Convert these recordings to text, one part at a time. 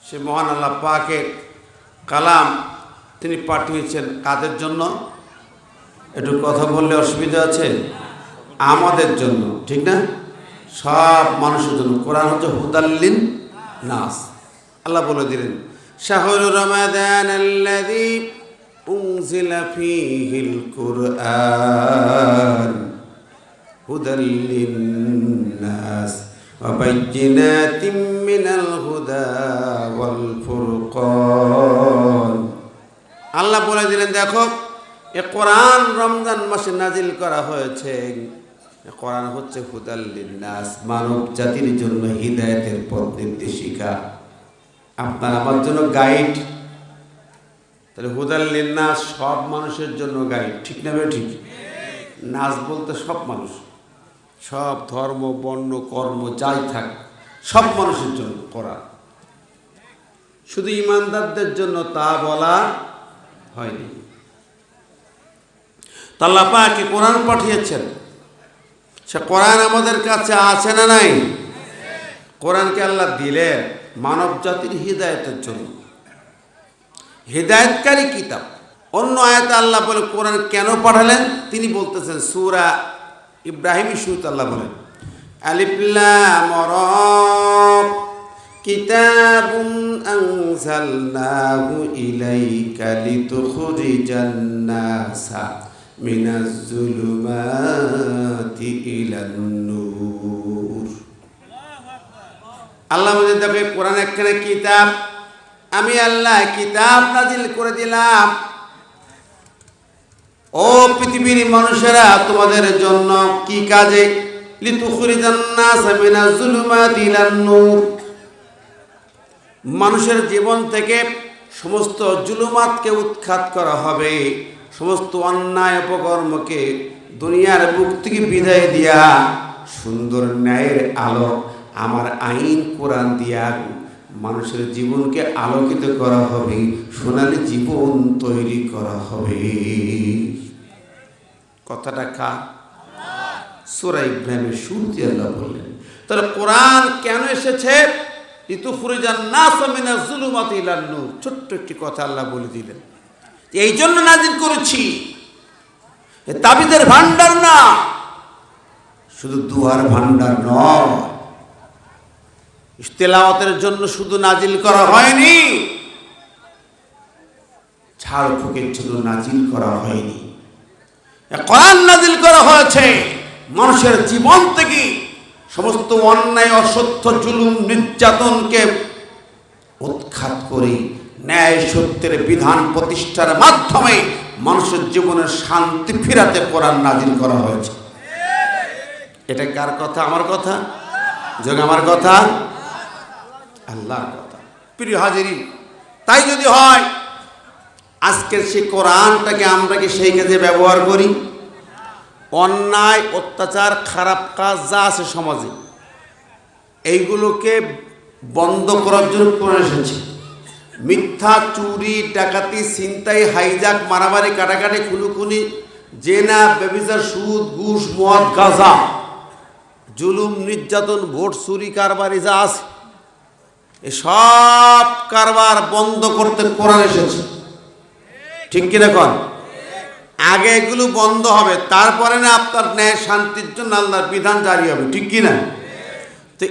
সে মহান আল্লাহ পাকের কালাম তিনি পাঠিয়েছেন কাদের জন্য? একটু কথা বললে অসুবিধা আছে? আমাদের জন্য, ঠিক না? সব মানুষের জন্য। কোরআন হচ্ছে হুদাল্লিন নাস। আল্লাহ বলে দিলেন শাহরুর রমাদান আল্লাযী উনজিলা ফীহিল কুরআন হুদাল্লিন নাস ওয়া বায়্যিনাতিম মিনাল হুদা ওয়াল ফুরকান। আল্লাহ বলে দিলেন দেখো এ কোরআন রমজান মাসে নাজিল করা হয়েছে। কোরআন হচ্ছে হুদাল লিন্নাস, মানব জাতির জন্য হিদায়াতের পথ নির্দেশিকা, আপনার আমার জন্য গাইড। তাহলে হুদাল লিন্নাস সব মানুষের জন্য গাইড, ঠিক না? ঠিক। নাস বলতে সব মানুষ, সব ধর্ম বর্ণ কর্ম যাই থাক সব মানুষের জন্য কোরআন। শুধু ইমানদারদের জন্য তা বলা হয়নি। আল্লাহ পাক কোরআন পাঠিয়েছেন, সে কোরআন আমাদের কাছে আছে না নাই? কোরআনকে আল্লাহ দিলেন মানব জাতির হিদায়াতের জন্য, হিদায়াতকারী কিতাব। অন্য আয়াতে আল্লাহ বলে কোরআন কেন পাঠালেন তিনি বলতেছেন সূরা ইব্রাহিম শুরুতে আল্লাহ বলেন আলিফ লাম রা কিতাবুন আনজালনাহু ইলাইকা লিতুখরিজান নাসা মিনাজ যুলুমাতি ইলান নূর। আল্লাহ বলে দেখো কোরআন একখানা কিতাব, আমি আল্লাহ কিতাব নাজিল করে দিলাম ও পৃথিবীর মানুষেরা তোমাদের জন্য। কি কাজে? লিতুখরিজান নাসা মিনাজ যুলুমাতি ইলান নূর, মানুষের জীবন থেকে সমস্ত জুলুমাতকে উৎখাত করা হবে, সমস্ত অন্যায় অপকর্মকে দুনিয়ার বুক থেকে বিদায় দিয়া সুন্দর ন্যায়ের আলো আমার আইন কোরআন দিয়া মানুষের জীবনকে আলোকিত করা হবে, সোনালী জীবন তৈরি করা হবে। কথাটা কার? সূরা ইব্রাহিমের শুরুতে আল্লাহ বললেন। তাহলে কোরআন কেন এসেছে? লিতুখরিজান নাস মিনাজ যুলুমাতি ইলান নূর। ছোট্ট একটি কথা আল্লাহ বলে দিলেন, এই জন্য নাজিল করেছি। তাবিদের ভান্ডার না, শুধু দুয়ার ভান্ডার নয়, তেলাওয়াতের জন্য শুধু নাজিল করা হয়নি, ঝাড় ফুঁকের জন্য নাজিল করা হয়নি। কোরআন নাজিল করা হয়েছে মানুষের জীবন থেকে সমস্ত অন্যায় অসত্য জুলুম নির্যাতনকে উৎখাত করে ন্যায় সত্যের বিধান প্রতিষ্ঠার মাধ্যমে মানুষের জীবনের শান্তি ফিরাতে কোরআন নাজিল করা হয়েছে। এটা কার কথা? আমার কথা? যোগ আমার কথা? আল্লাহর কথা। প্রিয় হাজিরিন, তাই যদি হয় আজকের সেই কোরআনটাকে আমরা কি সেই কাজে ব্যবহার করি? অন্যায় অত্যাচার খারাপ কাজ যা আছে সমাজে এইগুলোকে বন্ধ করার জন্য কোরআন এসেছে। মিথ্যা, চুরি, ডাকাতি, ছিনতাই, হাইজাক, মারামারি, কাটাকাটি, খুনোখুনি, জেনা, ব্যভিচার, সুদ, ঘুষ, মদ, গাঁজা, জুলুম, নির্যাতন, ভোট চুরি, কারবারি যা আছে এসব কারবার বন্ধ করতে কোরআন এসেছে। ঠিক কিনা কন? আগে এগুলো বন্ধ হবে, তারপরে না আপনার ন্যায় শান্তির জন্য আল্লাহর বিধান জারি হবে। ঠিক কিনা? তো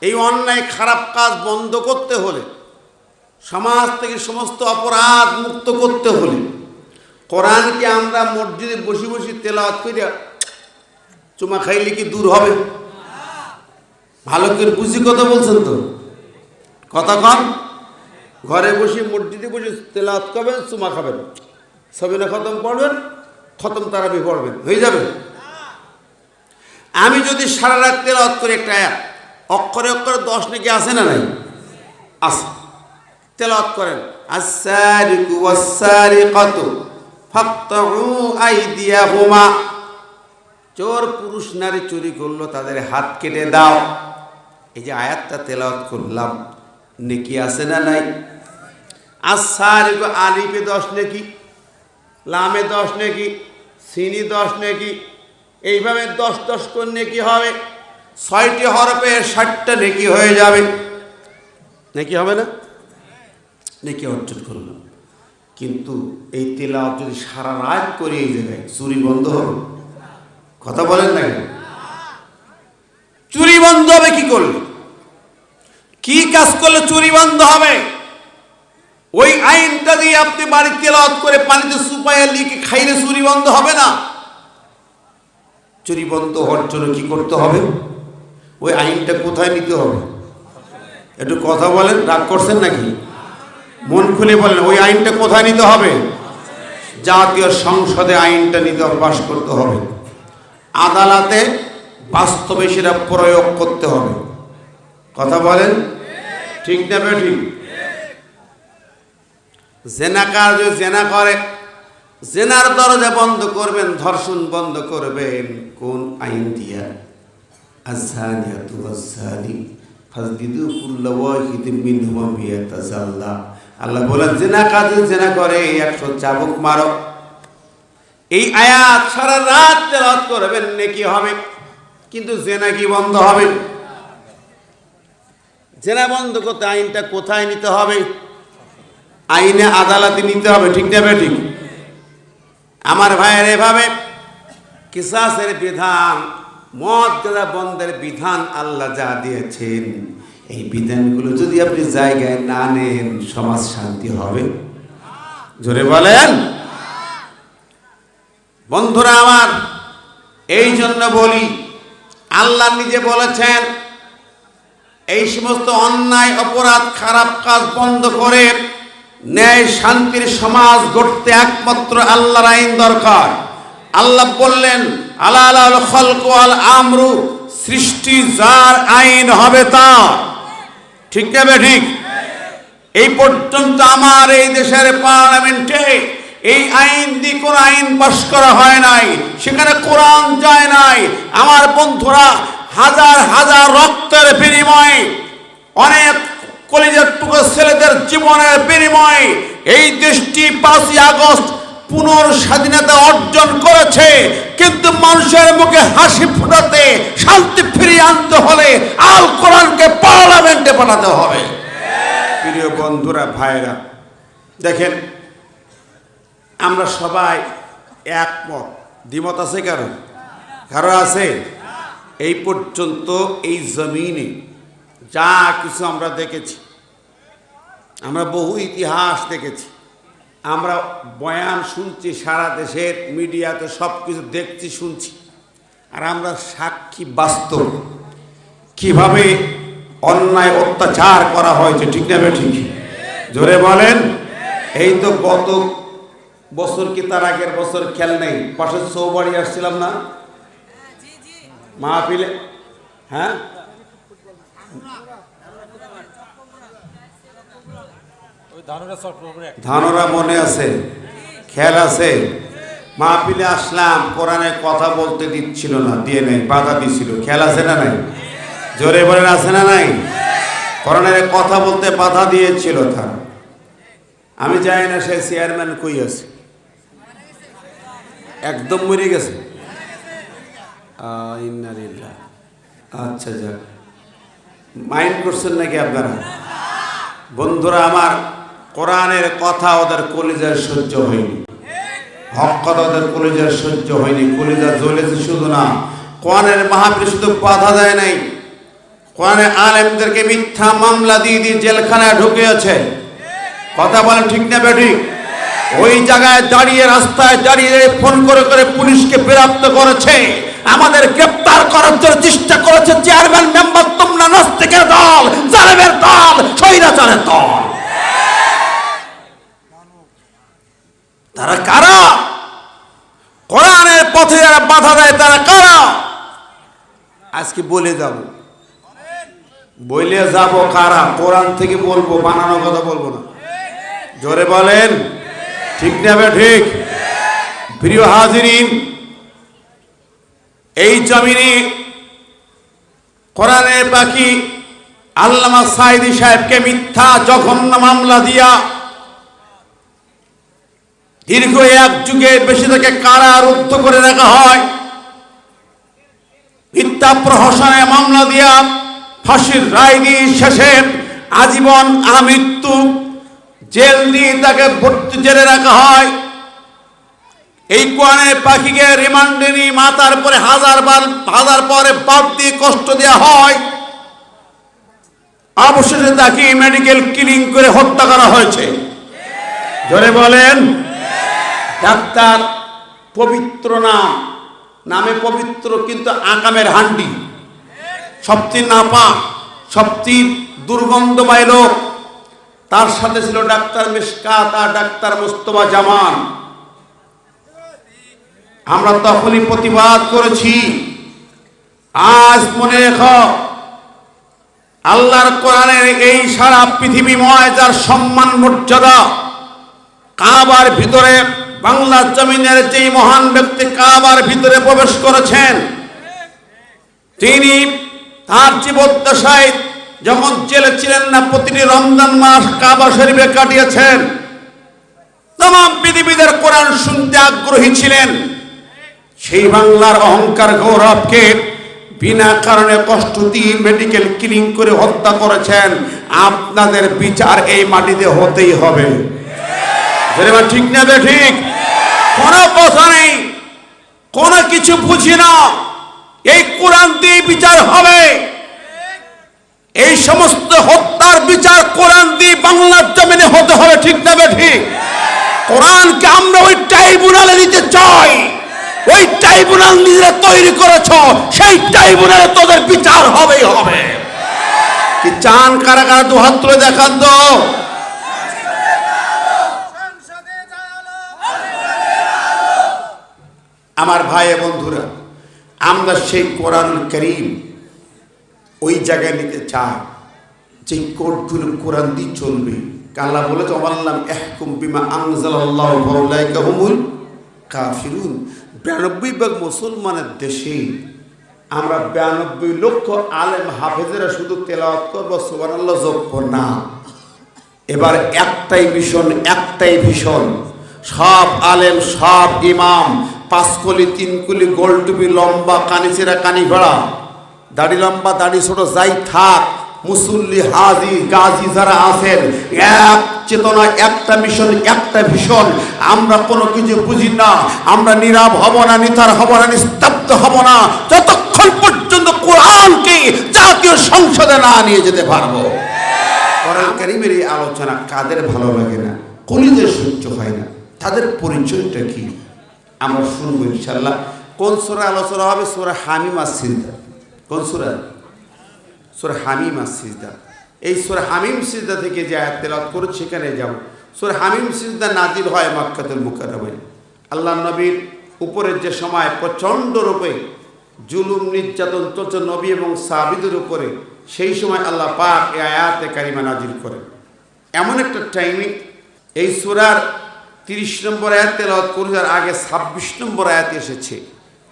এই অন্যায় খারাপ কাজ বন্ধ করতে হলে, সমাজ থেকে সমস্ত অপরাধ মুক্ত করতে হলে কোরআনকে আমরা মসজিদে বসে বসে তেলাওয়াত করিয়া চুমা খাইলে কি দূর হবে? ভালো করে বুঝি কথা বলছেন তো? কথা কন। ঘরে বসে মসজিদে বসে তেলাওয়াত করবেন, চুমা খাবেন, সবিনা খতম পড়বেন, খতম তারাবি পড়বেন, হয়ে যাবে। আমি যদি সারা রাত তেলাওয়াত করি একটা আয়াত, অক্ষরে অক্ষরে 10 নাকি আছে না নাই? আছে। তেলাওয়াত করেন আস-সারিকু ওয়াস-সারিকাতু ফাকতাউ আইদিয়াহুমা, চোর পুরুষ নারী চুরি করলো তাদের হাত কেটে দাও। এই যে আয়াতটা তেলাওয়াত করলাম, নেকি আছে না নাই? আস-সারিকু আলিফে 10 নেকি, লামে 10 নেকি, সিনি 10 নেকি, এইভাবে 10 করে নেকি হবে। 6টি হরফে 60টা নেকি হয়ে যাবে। নাকি হবে না? নাকি অর্জন করলাম। কিন্তু এই তেলাওয়াত যদি সারা রাত করে এই জায়গায়, চুরি বন্ধ হবে? কথা বলেন না কেন? চুরি বন্ধ হবে কি করলে? কি কাজ করলে চুরি বন্ধ হবে? ওই আইনটা দিয়ে আপনি বাড়িতে তেলাওয়াত করে পানিতে সুপাইয়া লিখে খাইলে চুরি বন্ধ হবে না। চুরি বন্ধ হওয়ার জন্য কি করতে হবে? ওই আইনটা কোথায় নিতে হবে? একটু কথা বলেন, রাগ করছেন নাকি? মন খুলে বলেন, ওই আইনটা কোথায় নিতে হবে? জাতীয় সংসদে আইনটা নিতে হবে, পাস করতে হবে। আদালতে বাস্তবে সেটা প্রয়োগ করতে হবে। কথা বলেন, ঠিক না বেঠিক? জেনাকার যদি জেনা করে, জেনার দরজা বন্ধ করবেন, ধর্ষণ বন্ধ করবেন কোন আইন দিয়া? আযযানিয়াতু ওয়ায-যানি ফাজলিদু কুল্লা ওয়াহিদিন মিনহুমা মিয়াতা জাল্লা। আল্লাহ বলেন, জেনাকার যদি জেনা করে 100 চাবুক মারো। এই আয়াত সারা রাত তেলাওয়াত করবেন, নেকি হবে। কিন্তু জেনা কি বন্ধ হবে? জেনা বন্ধ করতে আইনটা কোথায় নিতে হবে? আইনে আদালতে নিতে হবে, ঠিক না বেঠিক? আমার ভাইয়ের এভাবে কিসাসের বিধান, মদ গাঁজা বন্ধের বিধান আল্লাহ যা দিয়েছেন, এই বিধানগুলো যদি আপনি জায়গায় না নেন, সমাজ শান্তি হবে? জোরে বলেন। বন্ধুরা আমার, এই জন্য বলি, আল্লাহ নিজে বলেছেন এই সমস্ত অন্যায় অপরাধ খারাপ কাজ বন্ধ করে ন্যায় শান্তির সমাজ গড়তে একমাত্র আল্লাহর আইন দরকার। আল্লাহ বললেন, আলা আল খালকু আল আমরু, সৃষ্টি যার আইন হবে তার। ঠিক না বেঠিক? এই পর্যন্ত আমার এই দেশের পার্লামেন্টে এই আইন দিয়ে কোন আইন পাস করা হয় নাই, সেখানে কোরআন যায় নাই। আমার বন্ধুরা, হাজার হাজার রক্তের বিনিময়ে, অনেক কলেজের টুকরো ছেলেদের জীবনের বিনিময়ে এই দেশটি 5ই আগস্ট পুনঃস্বাধীনতা অর্জন করেছে। কিন্তু মানুষের মুখে হাসি ফোটাতে, শান্তি ফিরিয়ে আনতে হলে আল কোরআনকে পার্লামেন্টে পাঠাতে হবে। প্রিয় বন্ধুরা, ভাইরা, দেখেন আমরা সবাই একমত। দ্বিমত আছে কারো? কারো আছে? এই পর্যন্ত এই জমিনে যা কিছু আমরা দেখেছি, আমরা বহু ইতিহাস দেখেছি, আমরা বয়ান শুনছি, সারা দেশের মিডিয়াতে সব কিছু দেখছি, শুনছি, আর আমরা সাক্ষী বাস্তব কিভাবে অন্যায় অত্যাচার করা হয়েছে। ঠিক না ঠিক? জোরে বলেন। এই তো গত বছর কি তার আগের বছর খেয়াল নেই, পাশের চৌবাড়ি আসছিলাম না মাহফিলে? হ্যাঁ, ধানরা মনে আছে? খেয়াল আছে? মাহফিলে আসলাম, কোরআনের কথা বলতে দিচ্ছিল না, দিয়ে নেই, বাধা দিছিল। খেয়াল আছে না নাই? জোরে বলেন, আছে না নাই? কোরআনের কথা বলতে বাধা দিয়েছিল তারা। আমি জানি না সে চেয়ারম্যান কই আছে, একদম মরে গেছে। আচ্ছা, যাক, মাইন্ড করছেন নাকি আপনারা? বন্ধুরা আমার, কোরআনের কথা ওদের কলিজার সহ্য হয়নি, হক কথা ওদের কলিজার সহ্য হয়নি, কলিজা জ্বলেছে। শুধু না, কোরআনের মাহফিলে শুধু বাধা দেয় নাই, কোরআনের আলেমদেরকে মিথ্যা মামলা দিয়ে দিয়ে জেলখানায় ঢুকিয়েছে। কথা বলেন, ঠিক না বেঠিক? ওই জায়গায় দাঁড়িয়ে, রাস্তায় দাঁড়িয়ে ফোন করে করে পুলিশকে বিরক্ত করেছে, আমাদের গ্রেপ্তার করার জন্য চেষ্টা করেছে। চেয়ারম্যান মেম্বার তোমরা নাস্তিকের দল, জালেমের দল, স্বৈরাচারের দল। তারা কারা? কোরআনের পথে যারা বাধা দেয় তারা কারা? আজকে বলে যাব কারা। কোরআন থেকে বলবো, বানানো কথা বলবো না। জোরে বলেন, ঠিক না ঠিক? প্রিয় হাজিরিন, এই জমিনে কোরআনের পাখি আল্লামা সাঈদী সাহেবকে মিথ্যা জঘন্য মামলা দিয়া দীর্ঘ 1 যুগের বেশি থেকে কারারুদ্ধ করে রাখা হয়। মিথ্যা প্রহসনে মামলা দিয়া ফাঁসির রায় দিয়ে শেষে আজীবন আমৃত্যু জেল দিয়ে তাকে জেলে রাখা হয়। এই কোরআনের পাখিকে রিমান্ডে নিয়ে মাথার পরে হাজার পরে বাপ দিয়ে কষ্ট দেওয়া হয়। অবশেষে তাকে মেডিকেল কিলিং করে হত্যা করা হয়েছে। জোরে বলেন। ডাক্তার পবিত্র নামে পবিত্র, কিন্তু আকামের হান্ডি, সবচেয়ে নাপাক, সবচেয়ে দুর্গন্ধময় লোক। তার সাথে ছিল ডাক্তার মিশকাত আর ডাক্তার মোস্তফা জামান। আমরা তখনই প্রতিবাদ করেছি। আজ মনে রেখো, আল্লাহর কোরআনের এই সারা পৃথিবীময় যার সম্মান মর্যাদা, কাবার ভিতরে বাংলার জমিনের যেই মহান ব্যক্তি কাবার ভিতরে প্রবেশ করেছেন, তিনি তার জীবদ্দশায় যখন জেলে ছিলেন না, প্রতিটি রমজান মাস কাবা শরীফে কাটিয়েছেন। तमाम পৃথিবীদের কোরআন শুনতে আগ্রহী ছিলেন। সেই বাংলার অহংকার গৌরবকে বিনা কারণে কষ্ট দিয়ে মেডিকেল কিলিং করে হত্যা করেছেন। আপনাদের বিচার এই মাটিতে হতেই হবে। ঠিক না ঠিক? কোনো কথা নেই, কোনো কিছু বুঝি না, এই কোরআন দিয়ে বিচার হবে। এই সমস্ত হত্যার বিচার কোরআন দিয়ে বাংলার জমিনে হতে হবে। ঠিক না ঠিক? কোরআনকে আমরা ওই ট্রাইব্যুনালে নিতে চাই। ওই ট্রাইব্যুনাল নিজেরা তৈরি করেছ, সেই ট্রাইব্যুনালে তোদের বিচার হবেই হবে। কি চান? কারা কারা দু হাত তুলে দেখান তো। আমার ভাই বন্ধুরা, আমরা সেই কোরআনুল কারীম ওই জায়গায় নিতে চাই যে কোর্টগুলো কোরআন দিয়ে চলবে। আল্লাহ বলেছে ওয়াল্লাম ইহকুম বিমা আনজালাল্লাহু ফাউলাইকা হুমুল কাফিরুন। 92 মুসলমানের দেশে আমরা 92 লক্ষ আলেম হাফেজেরা শুধু তেলাওয়াত করব, সুবহানাল্লাহ জপব না। এবার একটাই ভীষণ সব আলেম, সব ইমাম 5 কলি 3 কলি গোল টুপি, লম্বা কানিচেরা কানি ঘোড়া, দাড়ি লম্বা দাড়ি ছোট যাই থাক, মুসল্লি হাজি গাজী যারা আছেন, এক চেতনা, একটা মিশন, একটা ভীষণ। আমরা কোনো কিছু বুঝি না, আমরা নীরব হব না, নিতার হব না, নিস্তব্ধ হব না, যতক্ষণ পর্যন্ত কোরআনকে জাতীয় সংসদে না নিয়ে যেতে পারবো। কোরআন কারীমের এই আলোচনা কাদের ভালো লাগে না, কলিদের সহ্য হয় না, তাদের পরিচয়টা কি আমরা শুনবো ইনশাআল্লাহ। কোন সূরা আলোচনা হবে? সূরা হামিম আস-সিজদা। কোন সূরা? সূরা হামিম আস-সিজদা। এই সূরা হামিম সিজদা থেকে যে আয়াত তেলাওয়াত করে সেখানে যাব। সূরা হামিম সিজদা নাজিল হয় মক্কাতুল মুকাররমায়। আল্লাহর নবীর উপরে যে সময় প্রচণ্ড রূপে জুলুম নির্যাতন চলছে নবী এবং সাহাবীদের উপরে, সেই সময় আল্লাহ পাক এই আয়াতে কারিমা নাজিল করেন। এমন একটা টাইমিং, এই সূরার 30 নম্বর আয়াত তেলাওয়াত করার আগে 26 নম্বর আয়াত এসেছে,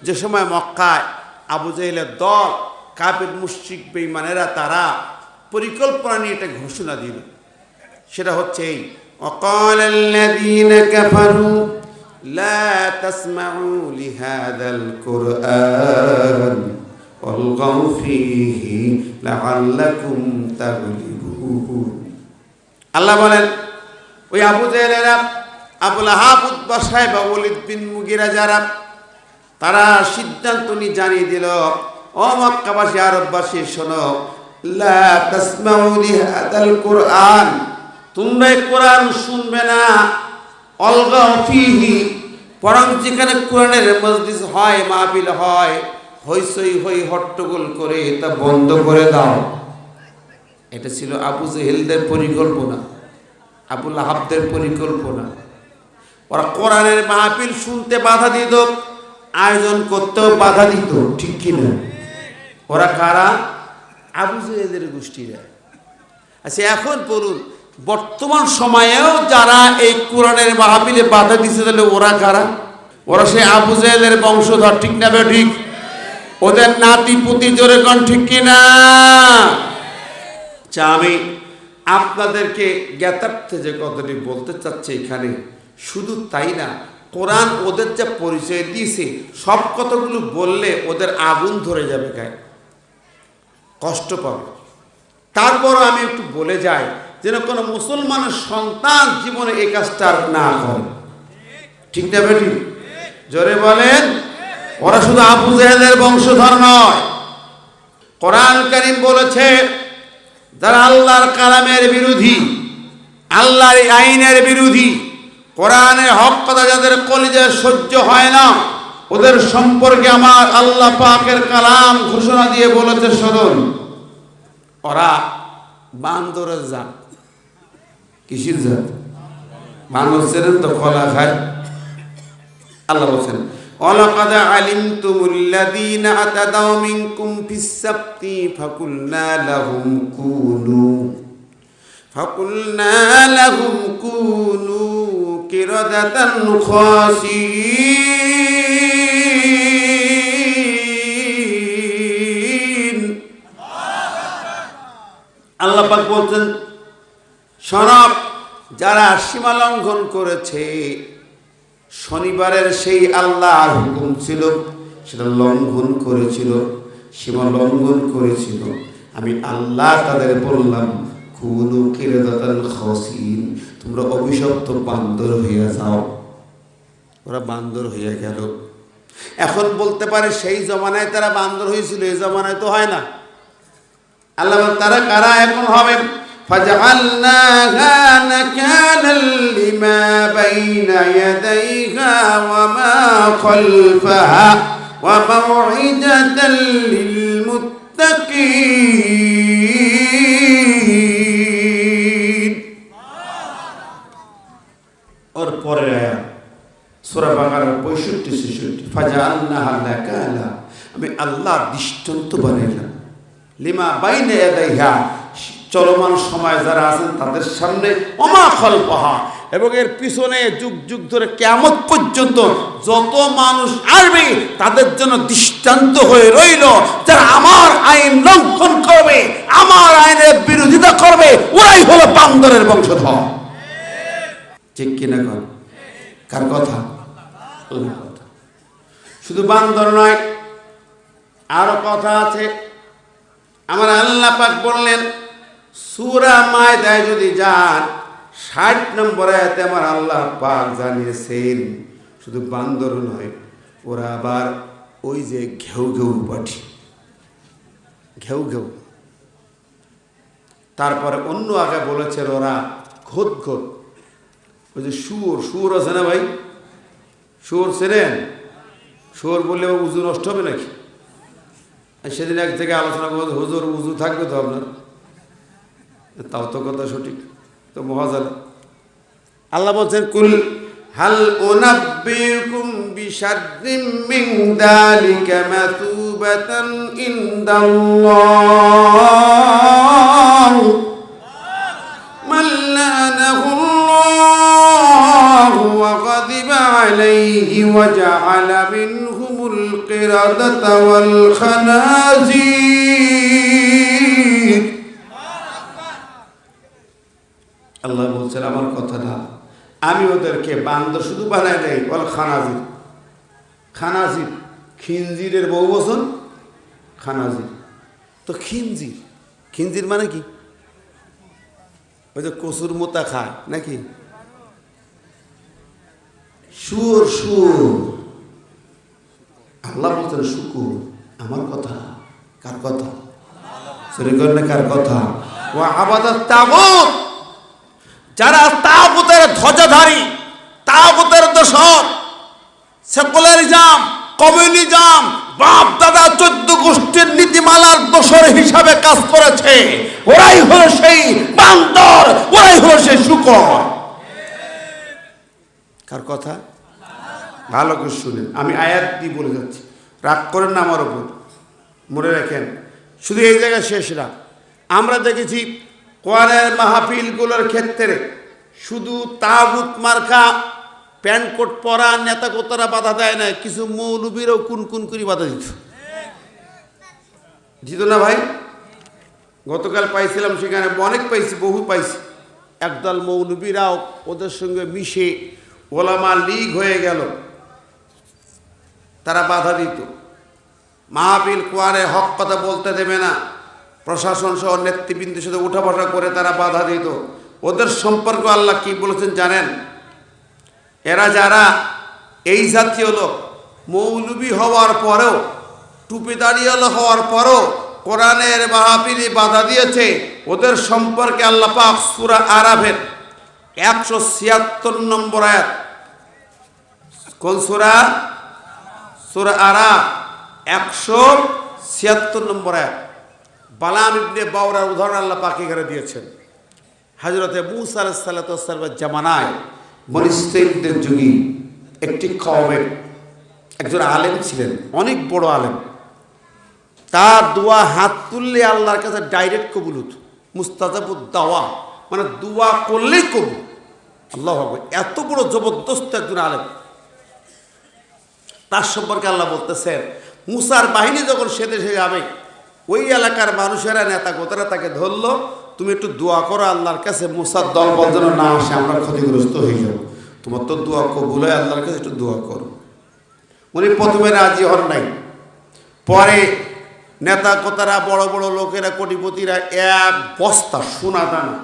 যে সময় মক্কায় আবু জাহেলের দল, কাফির মুশরিক বেঈমানেরা তারা পরিকল্পনা নিয়ে একটা ঘোষণা দিল। সেটা হচ্ছে এই ওয়াকালাল্লাযীনা কাফারু লা তাসমাউ লিহাযাল কুরআন ওয়ালগাউ ফীহি লাআল্লাকুম তাগলিবুন। আল্লাহ বলেন, ওই আবু জাহেলেরা, আবু লাহাব, উতবা সাহেব, ওয়ালিদ বিন মুগিরা যারা, তারা সিদ্ধান্ত নিয়ে জানিয়ে দিল, ও মক্কাবাসী, আরববাসী শোনো, লা তাসমাউ লিহাযাল কুরআন, তোমরা কোরআন শুনবে না, অলগাউ ফীহি, বরং যেখানে কোরআনের মজলিস হয়, মাহফিল হয়, হইচই হই হট্টগোল করে তা বন্ধ করে দাও। এটা ছিল আবু জাহেলদের পরিকল্পনা, আবু লাহাবদের পরিকল্পনা। ওরা কোরআনের মাহফিল শুনতে বাধা দিত, আয়োজন করতেও বাধা দিত। ঠিক কিনা? ওরা কারা? আবু জাহেলের গোষ্ঠীরা। আচ্ছা, এখন বলুন, বর্তমান সময়েও যারা এই কোরআনের মাহফিলে বাধা দিচ্ছে, তাহলে ওরা কারা? ওরা সে আবু জাহেলের বংশধর। ঠিক না বে ঠিক? ওদের নাতি পুতি, জোরে কোন ঠিক কিনা? আচ্ছা, আমি আপনাদেরকে জ্ঞাতার্থে যে কথাটি বলতে চাচ্ছি এখানে, শুধু তাই না, কোরআন ওদের যা পরিচয় দিয়েছে, সব কথাগুলো বললে ওদের আগুন ধরে যাবে, গায়ে কষ্ট পাবে। তারপরও আমি একটু বলে যাই, যেন কোনো মুসলমানের সন্তান জীবনে এই কাজটা আর না করে। ঠিক না বেটি? জোরে বলেন। ওরা শুধু আবু জেহেলের বংশধর নয়। কোরআন কারীম বলেছে, যারা আল্লাহর কালামের বিরোধী, আল্লাহর আইনের বিরোধী, কোরআনের হক কথা যাদের কলিজায় সহ্য হয় না, ওদের সম্পর্কে আমার আল্লাহ পাকের কালাম ঘোষণা দিয়ে বলেছে, শুনুন, ওরা বান্দরের জাত। কিসের জাত? বান্দর ছিলেন তো কলা খায়। আল্লাহ বলছেন, ওয়ালাকাদ আলিমতুমুল্লাযীনা আতাদাউ মিনকুম ফিস-সাবতি ফাকুলনা লাহুম কুনু কিরাদাতান খাসিন। আল্লাহ পাক বলছেন, শোনো, যারা সীমা লঙ্ঘন করেছে, শনিবারের সেই আল্লাহর হুকুম ছিল, সেটা লঙ্ঘন করেছিল, সীমা লঙ্ঘন করেছিল, আমি আল্লাহ তাদের বললাম, কুনু কিরাদাতান খাসিন, তোমরা অভিশপ্ত বান্দর হয়ে যাও। ওরা বান্দর হয়ে গেল। এখন বলতে পারে সেই জমানায় তারা বান্দর হয়েছিল, এই জমানায় তো হয় না। আল্লাহ তারা কারা এখন হবে? فجعلناها نكالا لما بين يديها وما خلفها وموعظة للمتقين। और পরের আয়াত সূরা বাকারার 65-66, ফাজআলনাহা নাকালা, আমি আল্লাহ দৃষ্টান্ত বানাইলাম, লিমা বাইনা ইয়াদাইহা, চলমান সময় যারা আছেন তাদের সামনে, ওমা খালফাহা, এবং এর পিছনে যুগ যুগ ধরে কিয়ামত পর্যন্ত যত মানুষ আসবে তাদের জন্য দৃষ্টান্ত হয়ে রইল, যারা আমার আইন লঙ্ঘন করবে, আমার আইনের বিরোধিতা করবে, ওরাই হলো বান্দরের বংশধর। ঠিক কিনা কর? কার কথা? আল্লাহর কথা। শুধু বান্দর নয়, আরো কথা আছে। আমার আল্লাহ পাক বললেন, সূরা মায়দায় যদি যান 60 নম্বর আয়াতে আমার আল্লাহ পাক জানিয়েছেন, শুধু বান্দর নয়, ওরা আবার ওই যে ঘেউ ঘেউ পাঠি, ঘেউ ঘেউ। তারপরে অন্য আগে বলেছেন ওরা ঘোত ঘোত। ওই যে শুয়োর আছে না ভাই, শুয়োর ছিলেন, শুয়োর বললে উজু নষ্ট হবে নাকি? সেদিন এক জায়গায় আলোচনা করবো, হুজুর উজু থাকবে তো আপনার, তাও তো কথা সঠিক, তো মহাজাল। আল্লাহ বলছেন, কুল হাল উনাব্বিউকুম বিশাররিম মিন যালিকা মাসুবাতান ইনদাল্লাহ মান লানাহুল্লাহু ওয়া গাদিবা আলাইহি ওয়া জাআলা মিনহুমুল কিরাদাতা ওয়াল খানাজির। আল্লাহ বলছেন, আমার কথা না, আমি ওদেরকে বান্দর শুধু বানাই নাই, বল খানাজির। খানাজির খিনজিরের বহু বচন, খানাজির। তো খিনজির, খিনজির মানে কি? ওই যে কসুর মোতা খায় নাকি? শুয়োর, শুয়োর। আল্লাহ বলছেন শুকুর। আমার কথা, কার কথা? সরি করেন না, কার কথা? ওয়া আবাদাত তাগুত, যারা তাগুতের ধ্বজাধারী, তাগুতের দোসর, সেকুলারিজম, কমিউনিজম, বাপ দাদা 14 গোষ্ঠীর নীতিমালার দোসর হিসাবে কাজ করেছে, ওরাই হলো সেই বান্দর, ওরাই হলো সেই শূকর। কার কথা? ভালো করে শুনেন, আমি আয়াত দিয়ে বলে যাচ্ছি, রাগ করেন না আমার ওপর, মনে রাখেন। শুধু এই জায়গায় শেষ না, আমরা দেখেছি কোরআনের মাহফিলগুলোর ক্ষেত্রে শুধু তাগুত মার্কা প্যান্ট কোট পরা নেতা কোতারা বাধা দেয় না, কিছু মৌলবীরাও কুন করে বাধা দিত না ভাই? গতকাল পাইছিলাম, সেখানে অনেক পাইছি, বহু পাইছি। একদল মৌলবীরাও ওদের সঙ্গে মিশে ওলামা লীগ হয়ে গেল, তারা বাধা দিত, মাহফিল কোরআনের হক কথা বলতে দেবে না, প্রশাসন সহ নেতৃবৃন্দের সাথে উঠা বসা করে তারা বাধা দিত। ওদের সম্পর্ক আল্লাহ কি বলেছেন জানেন? এরা যারা এই জাতীয় লোক মৌলবি হওয়ার পরেও, টুপি দাঁড়িয়ালো হওয়ার পরেও কোরআনের মাহফিলে বাধা দিয়েছে, ওদের সম্পর্কে আল্লাহ পাক সূরা আরাফের 176 নম্বর আয়াত, কোন সূরা? সূরা আরাফ 176 নম্বর আয়াত। বালাম ইবনে বাওরার উদাহরণ আল্লাহ পাক এখানে দিয়েছেন। হযরতে মূসা আলাইহিস সালাতু ওয়াস সালামের জামানায় বনী ইসরাঈলদের যুগে একটি কওমের একজন আলেম ছিলেন, অনেক বড় আলেম। তার দোয়া হাত তুললে আল্লাহর কাছে ডাইরেক্ট কবুল হতো, মুস্তাজাবুদ দাওয়া, মানে দোয়া করলেই কবুল। আল্লাহু আকবার, এত বড় জবরদস্ত একজন আলেম। তার সম্পর্কে আল্লাহ বলতেছেন, মুসার বাহিনী যখন সে দেশে যাবে, ওই এলাকার মানুষেরা নেতা গোতারা তাকে ধরলো, তুমি একটু দোয়া করো আল্লাহর কাছে মুসার দলবল যেন না আসে, আমরা ক্ষতিগ্রস্ত হয়ে যাব, তোমার তো দোয়া কবুল হয়, আল্লাহর কাছে একটু দোয়া করো। উনি প্রথমে রাজি হন নাই, পরে নেতা কোতারা বড় বড় লোকেরা কোটিপতিরা এক বস্তা সোনা দানা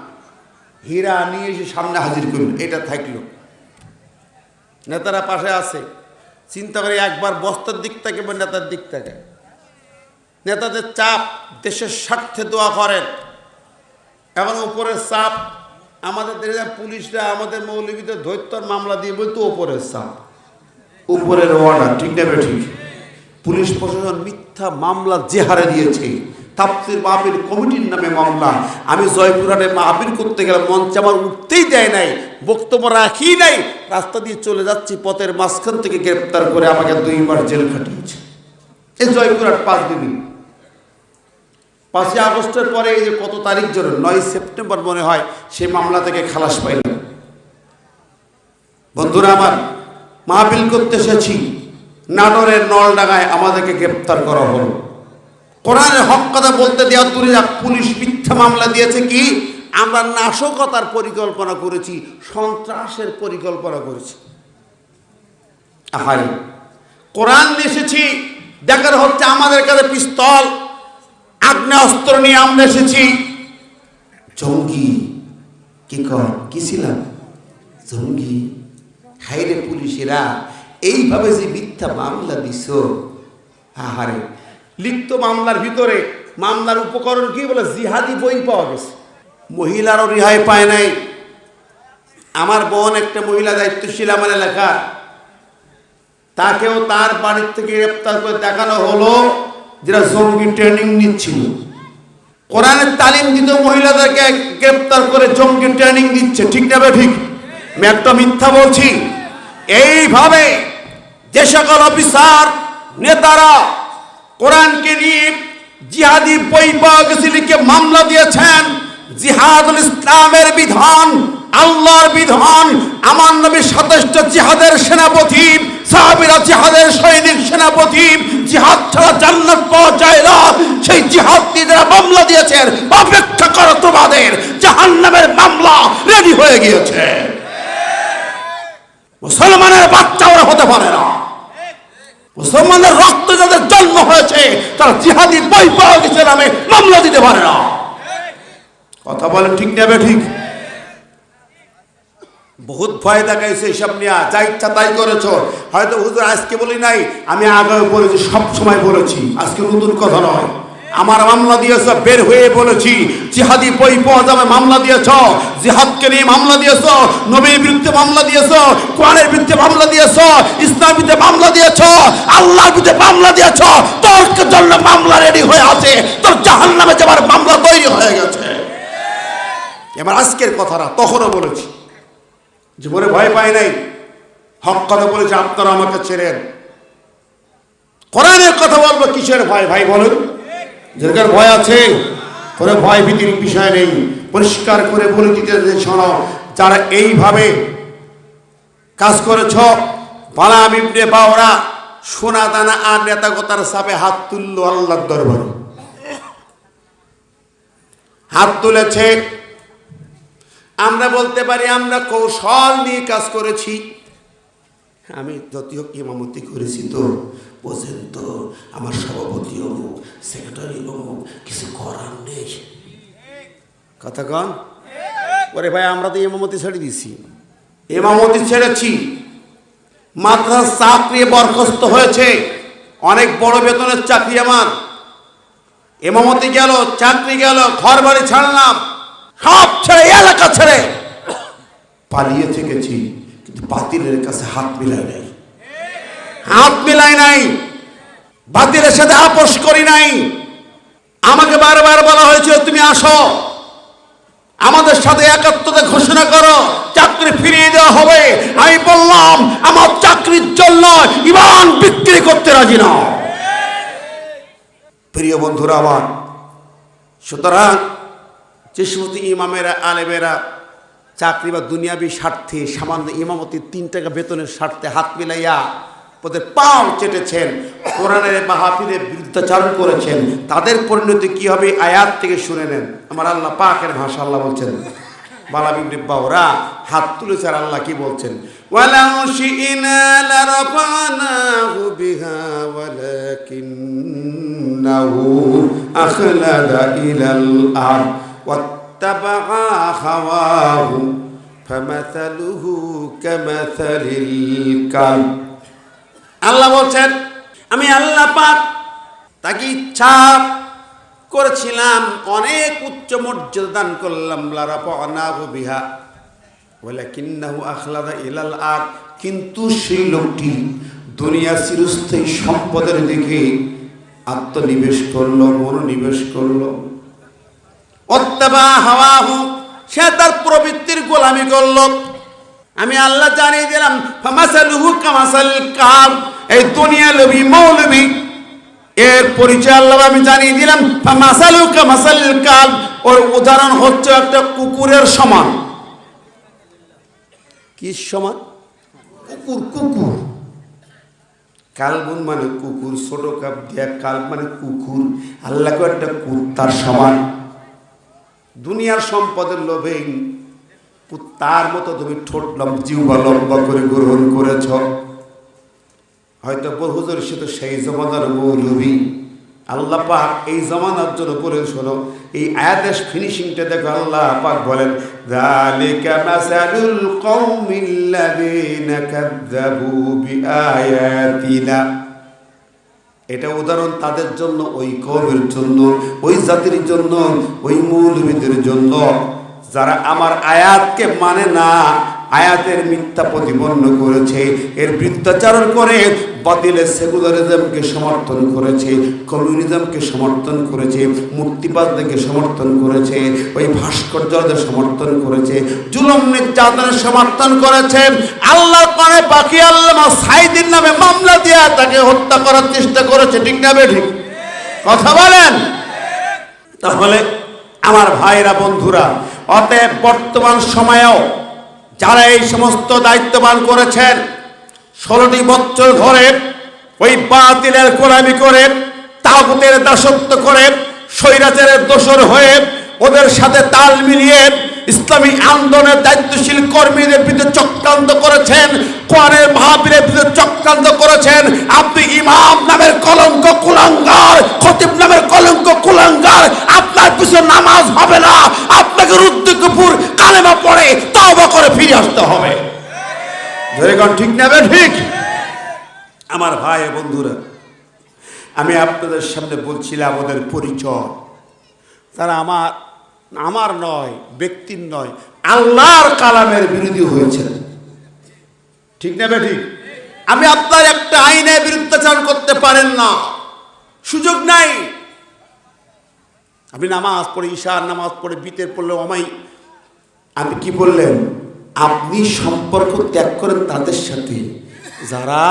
হীরা নিয়ে এসে সামনে হাজির করল। এটা থাকলো, নেতারা পাশে আছে, চিন্তা করে একবার বস্তার দিক থেকে বা নেতার দিক থেকে। নেতাদের চাপ, দেশের স্বার্থে দোয়া করেন, এবং উপরের চাপ, আমাদের দেশের পুলিশরা আমাদের মৌলবীদের ধৈর্যর মামলা দিয়ে বলতো উপরের চাপ, উপরের অর্ডার, ঠিক না ঠিক? পুলিশ প্রশাসন মিথ্যা মামলা যে হারে দিয়েছে, তাফসীর মাহফিল কমিটির নামে মামলা। আমি জয়পুরহাটে মাহফিল করতে গেলাম, মঞ্চে আমার উঠতেই দেয় নাই, বক্তব্য রাখি নাই, রাস্তা দিয়ে চলে যাচ্ছি, পথের মাঝখান থেকে গ্রেপ্তার করে আমাকে 2 বার জেল খাটিয়েছে। এই জয়পুরহাট 5 দিন। 5 আগস্টের পরে এই যে কত তারিখ জন্য 9 সেপ্টেম্বর মনে হয়, সেই মামলা থেকে খালাস পাইলাম। বন্ধুরা আমার, মাহফিল করতে এসেছি, নাটোরের নলডাঙ্গায় আমাদেরকে গ্রেপ্তার করা হলো। কোরআনের হক কথা বলতে দেওয়া দূরে যাক, পুলিশ মিথ্যা মামলা দিয়েছে কি আমরা নাশকতার পরিকল্পনা করেছি, সন্ত্রাসের পরিকল্পনা করেছি। আহারে, কোরআন এসেছি, দেখার হচ্ছে আমাদের কাছে পিস্তল, আগ্নেয়াস্ত্র নিয়ে আমরা এসেছি। জঙ্গি কি ছিলাম? জঙ্গি। হাইরে পুলিশেরা, এইভাবে যে মিথ্যা মামলা দিছ, আহারে। লিখিত মামলার ভিতরে মামলার উপকরণ কি বলে, জিহাদি বই পাওয়া গেছে। মহিলারও রেহাই পায় নাই। আমার বোন একটা মহিলা দায়িত্বশীল আমার এলাকা, তাকেও তার বাড়ির থেকে গ্রেপ্তার করে দেখানো হলো যারা জঙ্গি ট্রেনিং নিচ্ছিল। কোরআনের তালিম দিত মহিলাদেরকে গ্রেপ্তার করে জঙ্গি ট্রেনিং দিচ্ছে, ঠিক না ঠিক? আমি একটা মিথ্যা বলছি? এইভাবে যে সকল অফিসার নেতারা কোরআনকে নিয়ে জিহাদি বই পাওয়া গেছে লিখে মামলা দিয়েছেন, জিহাদুল ইসলামের বিধান, আল্লাহর বিধান, আমার নবী 27টা জিহাদের সেনাপতি, সাহাবীরা জিহাদের সৈনিক সেনাপতি, জিহাদ ছাড়া জান্নাত পাওয়া যায় না, সেই জিহাদ নিয়ে যারা মামলা দিয়েছেন, অপেক্ষা করো, তোমাদের জাহান্নামের মামলা রেডি হয়ে গিয়েছে। মুসলমানের বাচ্চা ওরা হতে পারে না। মুসলমানের রক্ত যাদের জন্ম হয়েছে তারা জিহাদি বই পাওয়া গেছে নামে মামলা দিতে পারে না। কথা বলেন ঠিক না ঠিক? বহুত ভয় দেখাইছে এইসব নিয়ে, যা ইচ্ছা তাই করেছো। হয়তো হুজুর আজকে বলি নাই, আমি আগেও বলেছি, সব সময় বলেছি, আজকে নতুন কথা নয়। আমার মামলা দিয়েছ, বের হয়ে বলেছি, জিহাদি বই পাওয়া যাবে, মামলা দিয়েছ, জিহাদকে নিয়ে মামলা দিয়েছ, নবীর বিরুদ্ধে মামলা দিয়েছ, কোরআনের বিরুদ্ধে মামলা দিয়েছ, ইসলামের বিরুদ্ধে মামলা দিয়েছ, আল্লাহর বিরুদ্ধে মামলা দিয়েছ, তোর জন্য মামলা রেডি হয়ে আছে, তোর জাহান্নামে যাবার মামলা তৈরি হয়ে গেছে। এবার আজকের কথাটা তখনও বলেছি, জীবনে ভয় পাই নাই, হক কথা বলেছি, আপনারা আমাকে ছেড়েন। কোরআনের কথা বলবো, কিসের ভয় ভাই বলেন? যেটার ভয় আছে, কোনো ভয় ভীতির বিষয় নেই। পরিষ্কার করে বলে দিতে শোনো, যারা এইভাবে কাজ করেছ, বালাম ইবনে বাওরা সোনা দানা আর নেতাগোতার চাপে হাত তুললো আল্লাহর দরবারে। হাত তুলেছে, আমরা বলতে পারি আমরা কৌশল নিয়ে কাজ করেছি, আমি যদিও ইমামতি করেছি তো বোঝেন তো, আমার সভাপতি অমুক, সেক্রেটারি অমুক, কিছু করার নেই। কথা কন ওরে ভাই, আমরা তো ইমামতি ছেড়ে দিছি, ইমামতি ছেড়েছি, মাদ্রাসা চাকরি বরখাস্ত হয়েছে, অনেক বড় বেতনের চাকরি আমার, ইমামতি গেল, চাকরি গেল, ঘর বাড়ি ছাড়লাম, সব ছেড়ে এলাকা ছেড়ে পালিয়ে থেকেছি, কিন্তু বাতিলের কাছে হাত মিলাই নাই, হাত মিলাই নাই, বাতিলের সাথে আপোষ করি নাই। আমাকে বারবার বলা হয়েছে তুমি আসো, আমাদের সাথে একাত্মতা ঘোষণা করো, চাকরি ফিরিয়ে দেওয়া হবে। আমি বললাম আমার চাকরির জন্য ঈমান বিক্রি করতে রাজি না। প্রিয় বন্ধুরা আমার, সুতরাং যে সমস্ত ইমামেরা, আলেমেরা চাকরি বা দুনিয়াবি স্বার্থে, সামান্য ইমামতি 3 টাকা বেতনের স্বার্থে হাত মিলাইয়া ওদের পাও চেটেছেন, কোরআনের মাহফিলের বিরুদ্ধাচারণ করেছেন, তাদের পরিণতি কি হবে আয়াত থেকে শুনে নেন। আমার আল্লাহ পাকের ভাষা, আল্লাহ বলছেন, বালা বিবরিব্বা, ওরা হাত তুলেছে আর আল্লাহ কি বলছেন, ওয়ালাউ শিইনা লারাফানাহু বিহা ওয়ালাকিন্নাহু আখলাদা ইলাল আরদ ওয়াত্তাবাআ হাওয়াহু ফামাসালুহু কামাসালিল কালব। আল্লাহ বলছেন, আমি আল্লাহ পাক তাকে ইচ্ছা করেছিলাম, অনেক উচ্চ মর্যাদা দান করলাম, লারাফানাহু বিহা ওয়ালাকিন্নাহু আখলাদা ইলাল আরদ, কিন্তু সেই লোকটি দুনিয়া চিরস্থায়ী সম্পদের দিকে আত্মনিবেশ করলো, মনোনিবেশ করলো, ওয়াত্তাবা হাওয়াহু, সে তার প্রবৃত্তির গোলামি করলো। আমি আল্লাহ জানিয়ে দিলাম, ফামাসালুহু কামাসালিল কালব, এই দুনিয়া লোভী মৌলবী এর পরিচয় আল্লাহ আমি জানিয়ে দিলাম, ফামাসালুহু কামাসালিল কালব, ওর উদাহরণ হচ্ছে একটা কুকুরের সমান। কি সমান? কুকুর, কুকুর, কালবুন মানে কুকুর, ছোট কাপ দিয়া কালব মানে কুকুর, আল্লাহকে একটা কুত্তার সমান। দুনিয়ার সম্পদের লোভে কুত্তার মতো তুমি ঠোঁট জিহ্বা লম্বা করে গ্রহণ করেছ। হয়তো বহুজের সাথে সেই জমানার মৌলবী, আল্লাহ পাক এই জমানার জন্য বলে শোনো, এই আয়াতের ফিনিশিংটা দেখো, আল্লাহ পাক বলেন, যালিকা মাসালুল কওমিল্লাযীনা কাযযাবু বিআয়াতিনা, এটা উদাহরণ তাদের জন্য, ওই কওমের জন্য, ওই জাতির জন্য, ওই মৌলবীদের জন্য যারা আমার আয়াতকে মানে না, আয়াতের মিথ্যা প্রতিপন্ন করেছে, এর বিরুদ্ধাচারণ করে বাতিলের সেকুলারিজমকে সমর্থন করেছে, কমিউনিজমকে সমর্থন করেছে, মূর্তিবাদকে সমর্থন করেছে, ওই ভাস্কর্যদের সমর্থন করেছে, জুলুম নির্যাতনের সমর্থন করেছে। আল্লাহর কোরআনে বাকি আল্লামা সাইদির নামে মামলা দিয়ে তাকে হত্যা করার চেষ্টা করেছে, ঠিক না বেঠিক? কথা বলেন। তাহলে আমার ভাইরা, বন্ধুরা, অতএব বর্তমান সময়েও যারা এই সমস্ত দায়িত্ববান করেছেন, 16টি বছর ধরে ওই বাতিলের গোলামি করে, তাগুতের দাসত্ব করে, স্বৈরাচারের দোসর হয়ে ওদের সাথে তাল মিলিয়ে ইসলামী আন্দোলনের দায়িত্বশীল কর্মীদের বিরুদ্ধে চক্রান্ত করেছেন, কোরআনের মাহফিলের বিরুদ্ধে চক্রান্ত করেছেন। আপনি ইমাম নামের কলঙ্ক কুলাঙ্গার, খতিব নামের কলঙ্ক কুলাঙ্গার, আপনার পিছনে নামাজ হবে না, আপনাকে রুদ্রপুর কালেমা পড়ে তওবা করে ফিরে আসতে হবে। ধরে কোন ঠিক না ঠিক? আমার ভাই বন্ধুরা, আমি আপনাদের সামনে বলছিলাম ওদের পরিচয়। তারা আমার নয়, ব্যক্তির নয়, আল্লাহর কালামের বিরোধী হয়েছে, ঠিক না ঠিক? আমি আপনার একটা আইনের বিরুদ্ধাচরণ করতে পারেন না, সুযোগ নাই। আপনি নামাজ পড়ে, ঈশার নামাজ পড়ে, বিতের পড়লে আমি কি বললেন? আপনি সম্পর্ক ত্যাগ করেন তাদের সাথে যারা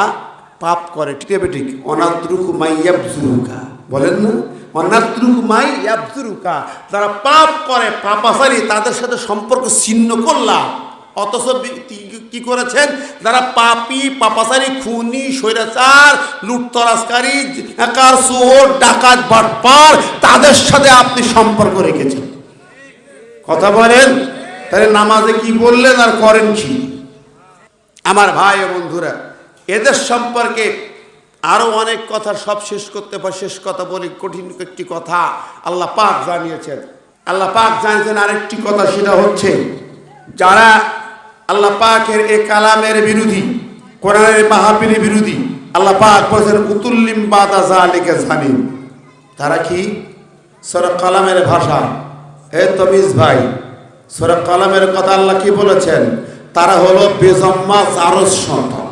পাপ করে, ঠিক আছে ঠিক? অনাদ্রুকু মাইয়াবজুরুকা, বলেন না? অনাদ্রুকু মাইয়াবজুরুকা, যারা পাপ করে, পাপাচারী, তাদের সাথে সম্পর্ক ছিন্ন করলাম। অথচ কি করেছেন? যারা পাপী, পাপাচারী, খুনি, স্বৈরাচার, লুটতরাজকারী, চোর, ডাকাত, বাটপার, তাদের সাথে আপনি সম্পর্ক রেখেছেন। কথা বলেন। তাহলে নামাজে কি বললেন আর করেন কি? আমার ভাই ও বন্ধুরা, এদের সম্পর্কে আরো অনেক কথা, সব শেষ করতে পারে, শেষ কথা বলি, কঠিন একটি কথা আল্লাহ পাক জানিয়েছেন। আল্লাহ পাক জানিয়েছেন আরেকটি কথা, সেটা হচ্ছে যারা আল্লাহ পাকের এ কালামের বিরোধী, কোরআনের মাহফিলের বিরোধী, আল্লাহ পাক বলেছেন উতুল্লিম বাদা যালিকা জানিম। তারা কি? সূরা কালামের ভাষা, হে তমিজ ভাই, সূরা কালামের কথা আল্লাহ কি বলেছেন? তারা হলো বেজম্মা জারজ সন্তান।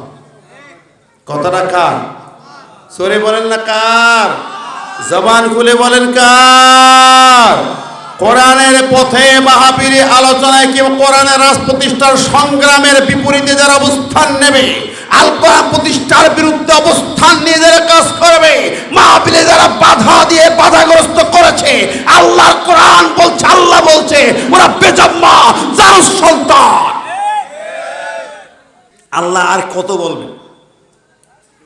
কথাটা কার? সরে বলেন না কার? জবান খুলে বলেন কার? কোরআনের পথে মাহফিলে আলোচনায় কি কোরআনের রাজ প্রতিষ্ঠার সংগ্রামের বিপরীতে যারা অবস্থান নেবে, আল কোরআন প্রতিষ্ঠার বিরুদ্ধে অবস্থান নিয়ে যারা কাজ করবে, মাহফিলে যারা বাধা দিয়ে বাধাগ্রস্ত করেছে, আল্লাহর কোরআন বলছে, আল্লাহ বলছে ওরা বেজম্মা জারজ সন্তান। আল্লাহ আর কত বলবে,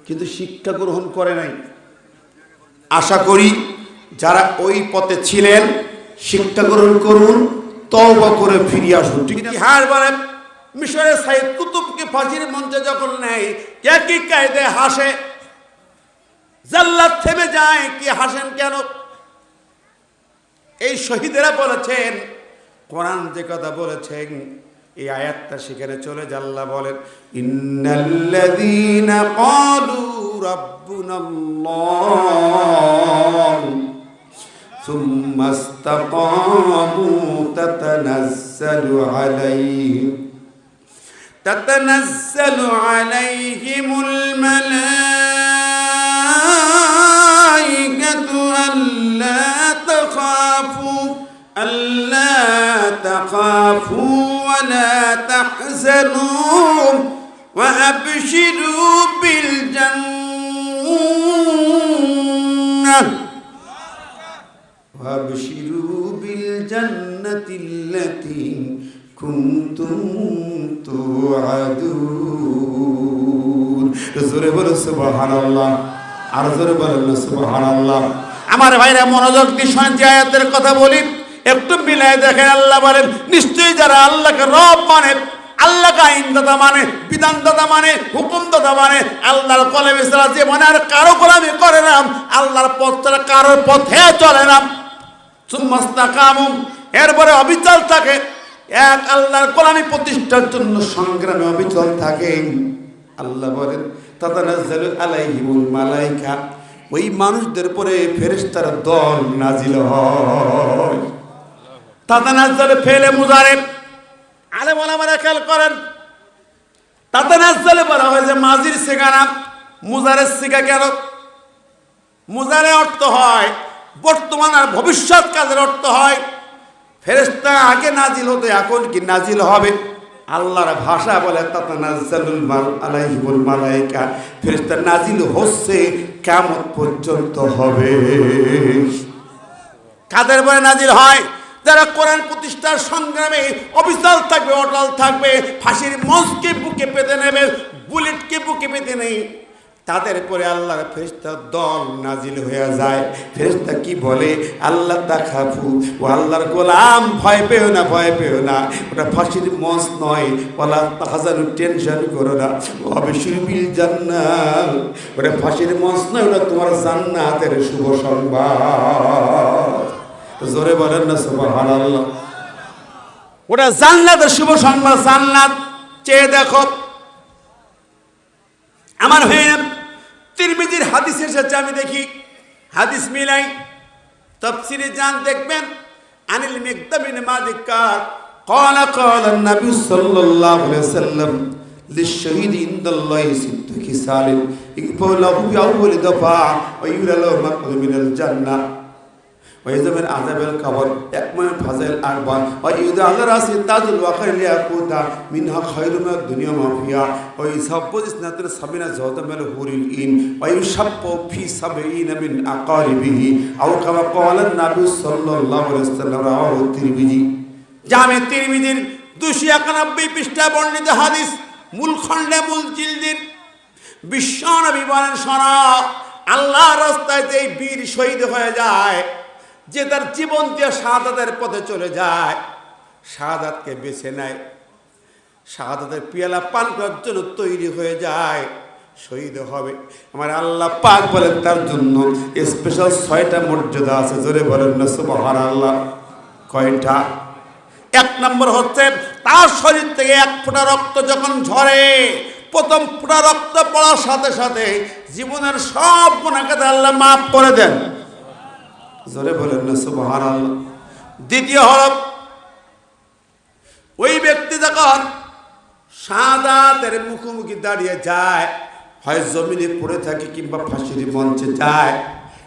কিন্তু শিক্ষা গ্রহণ করে নাই। আশা করি যারা ওই পথে ছিলেন শিক্ষা গ্রহণ করুন, তওবা করে ফিরে আসুন। ঠিক আছে? হার বলেন মিশরের সাইদ কুতুবকে ফাঁসির মঞ্চে যখন নেয়, একই কায়দে হাসে, জাল্লাত থেমে যায়, কি হাসেন কেন? এই শহীদেরা বলেছেন, কোরআন যে কথা বলেছেন এই আয়াতটা সেখানে চলে যায়। আল্লাহ বলেন ইন্নাল্লাযীনা ক্বালু রাব্বুনাল্লাহ সুম্মা ইসতাকামু তাতানাজ্জালু আলাইহিমুল মালাইকাতু আল্লা তাখাফু ওয়া লা তাহজানু ওয়া আবশিরু বিল জান্নাতিল্লাতী কুনতুম তুআদুন। জোরে বলো সুবহানাল্লাহ, আর জোরে বলো সুবহানাল্লাহ। আমার ভাইরা মনোযোগ দিয়ে শুনেন, যে আয়াতের কথা বলি একটু মিলাই দেখেন। আল্লাহ বলেন নিশ্চয়ই যারা আল্লাহকে রব মানে, আল্লাহকে আইনদাতা মানে, বিধানদাতা মানে, হুকুমদাতা মানে, আল্লাহর কলমে ছাড়া যে মানে আর কারো গোলামি করে না, আল্লাহর পথ ছাড়া কারোর পথে চলে না, সুম্মাস্তাকামু এরপরে অবিচল থাকে, এক আল্লাহর গোলামি প্রতিষ্ঠার জন্য সংগ্রামে অবিচল থাকে। আল্লাহ বলেন তাতানাজ্জালু আলাইহিমুল মালাইকা, ওই মানুষদের পরে ফেরেশতার দল নাজিল হয়। তাতানাজ্জালু ফেলে মুজারে, আলেম ওলামারা খেয়াল করেন, তাতানাজ্জালু বলা হয় যে মাজির সিগা না, মুজারের সিগা কেন? মুজারে অর্থ হয় বর্তমান আর ভবিষ্যৎ কাজের অর্থ হয়। ফেরেশতা আগে নাজিল হতো, এখন কি নাজিল হবে? আল্লাহর ভাষা বলে তাতানাজ্জালুল আলাইহিমুল মালাইকা, ফেরেশতা নাজিল হচ্ছে, কিয়ামত পর্যন্ত হবে। কাদের পরে নাজিল হয়? যারা কোরআন প্রতিষ্ঠার সংগ্রামে অবিচল থাকবে, অটল থাকবে, ফাঁসির মঞ্চকে বুকে পেতে নেবে, বুলেটকে বুকে পেতে নেই, তাদের পরে আল্লাহর ফেরেশতার দল নাজিল হয়ে যায়। ফেরেশতা কি বলে? আল্লাহ তাখাফু, ও আল্লাহর গোলাম ভয় পেও না, ভয় পেও না, ওটা ফাঁসির মঞ্চ নয়, ওয়ালা তাহজানু টেনশন করো না, ওয়াবশিরু বিল জান্নাহ, ওটা ফাঁসির মঞ্চ নয়, ওটা তোমার জান্নাতের শুভ সংবাদ। জোরে বলেন না সুবহানাল্লাহ। ওটা জান্নাতের শুভ সংবাদ। জান্নাত চেয়ে দেখো। আমার হয়ে তিরমিজির হাদিস এসেছে, আমি দেখি হাদিস মিলাই, তাফসীরে যান দেখবেন, আনিল মিকদাম বিন মালিক ক্বালা ক্বালা নবী সাল্লাল্লাহু আলাইহি ওয়াসাল্লাম লিশ-শাহীদ ইনদাল্লাহি সিত্তু খিসালিন ইকবালহু বিআউয়াল দফা ওয়া ইউরালু মাকদুম মিনাল জান্নাহ ওয়া ইয়াজমিন আযাবাল কবর একমান ফাজাইল আরবা ওয়া ইউদা আল রাসি তাজুল ওয়াখাইল ইয়াকুতা মিনহা খায়রুম মিনাদ দুনিয়া মা ফিহা ওয়া ইসাব্বু ইসনাতুল সাবিনা জাওতামাল হুরিল ইন ওয়া ইউশাব্বু ফি সাবিনা মিন আকারিবিহি আও কামা ক্বালা নবী সাল্লাল্লাহু আলাইহি ওয়াসাল্লাম রাওয়াহু তিরমিজি। জামে তিরমিজির 291 পৃষ্ঠায় বর্ণিত হাদিস, মূল খণ্ডে মূল জিলদির। বিশ্ব নবী বলেন, শোনো, আল্লাহর রাস্তায় যে বীর শহীদ হয়ে যায়, যে তার জীবন দিয়ে শাহাদাতের পথে চলে যায়, শাহাদাতকে বেছে নেয়, শাহাদাতের পিয়ালা পান করার জন্য তৈরি হয়ে যায়, শহীদ হবে। আমার আল্লাহ পাক বলেন তার জন্য স্পেশাল 6টা মর্যাদা আছে। জোরে বলেন না সুবহানাল্লাহ। কয়টা? 1 নম্বর হচ্ছে তার শরীর থেকে 1 ফোঁটা রক্ত যখন ঝরে, প্রথম ফোঁটা রক্ত পড়ার সাথে সাথে জীবনের সব গুনাহকে আল্লাহ মাফ করে দেন। জোরে বলেন না সুবহানাল্লাহ। দ্বিতীয় হল ওই ব্যক্তি যখন শাহাদাতের মুখোমুখি দাঁড়িয়ে যায়, হয় জমিনে পড়ে থাকে কিংবা ফাঁসির মঞ্চে যায়,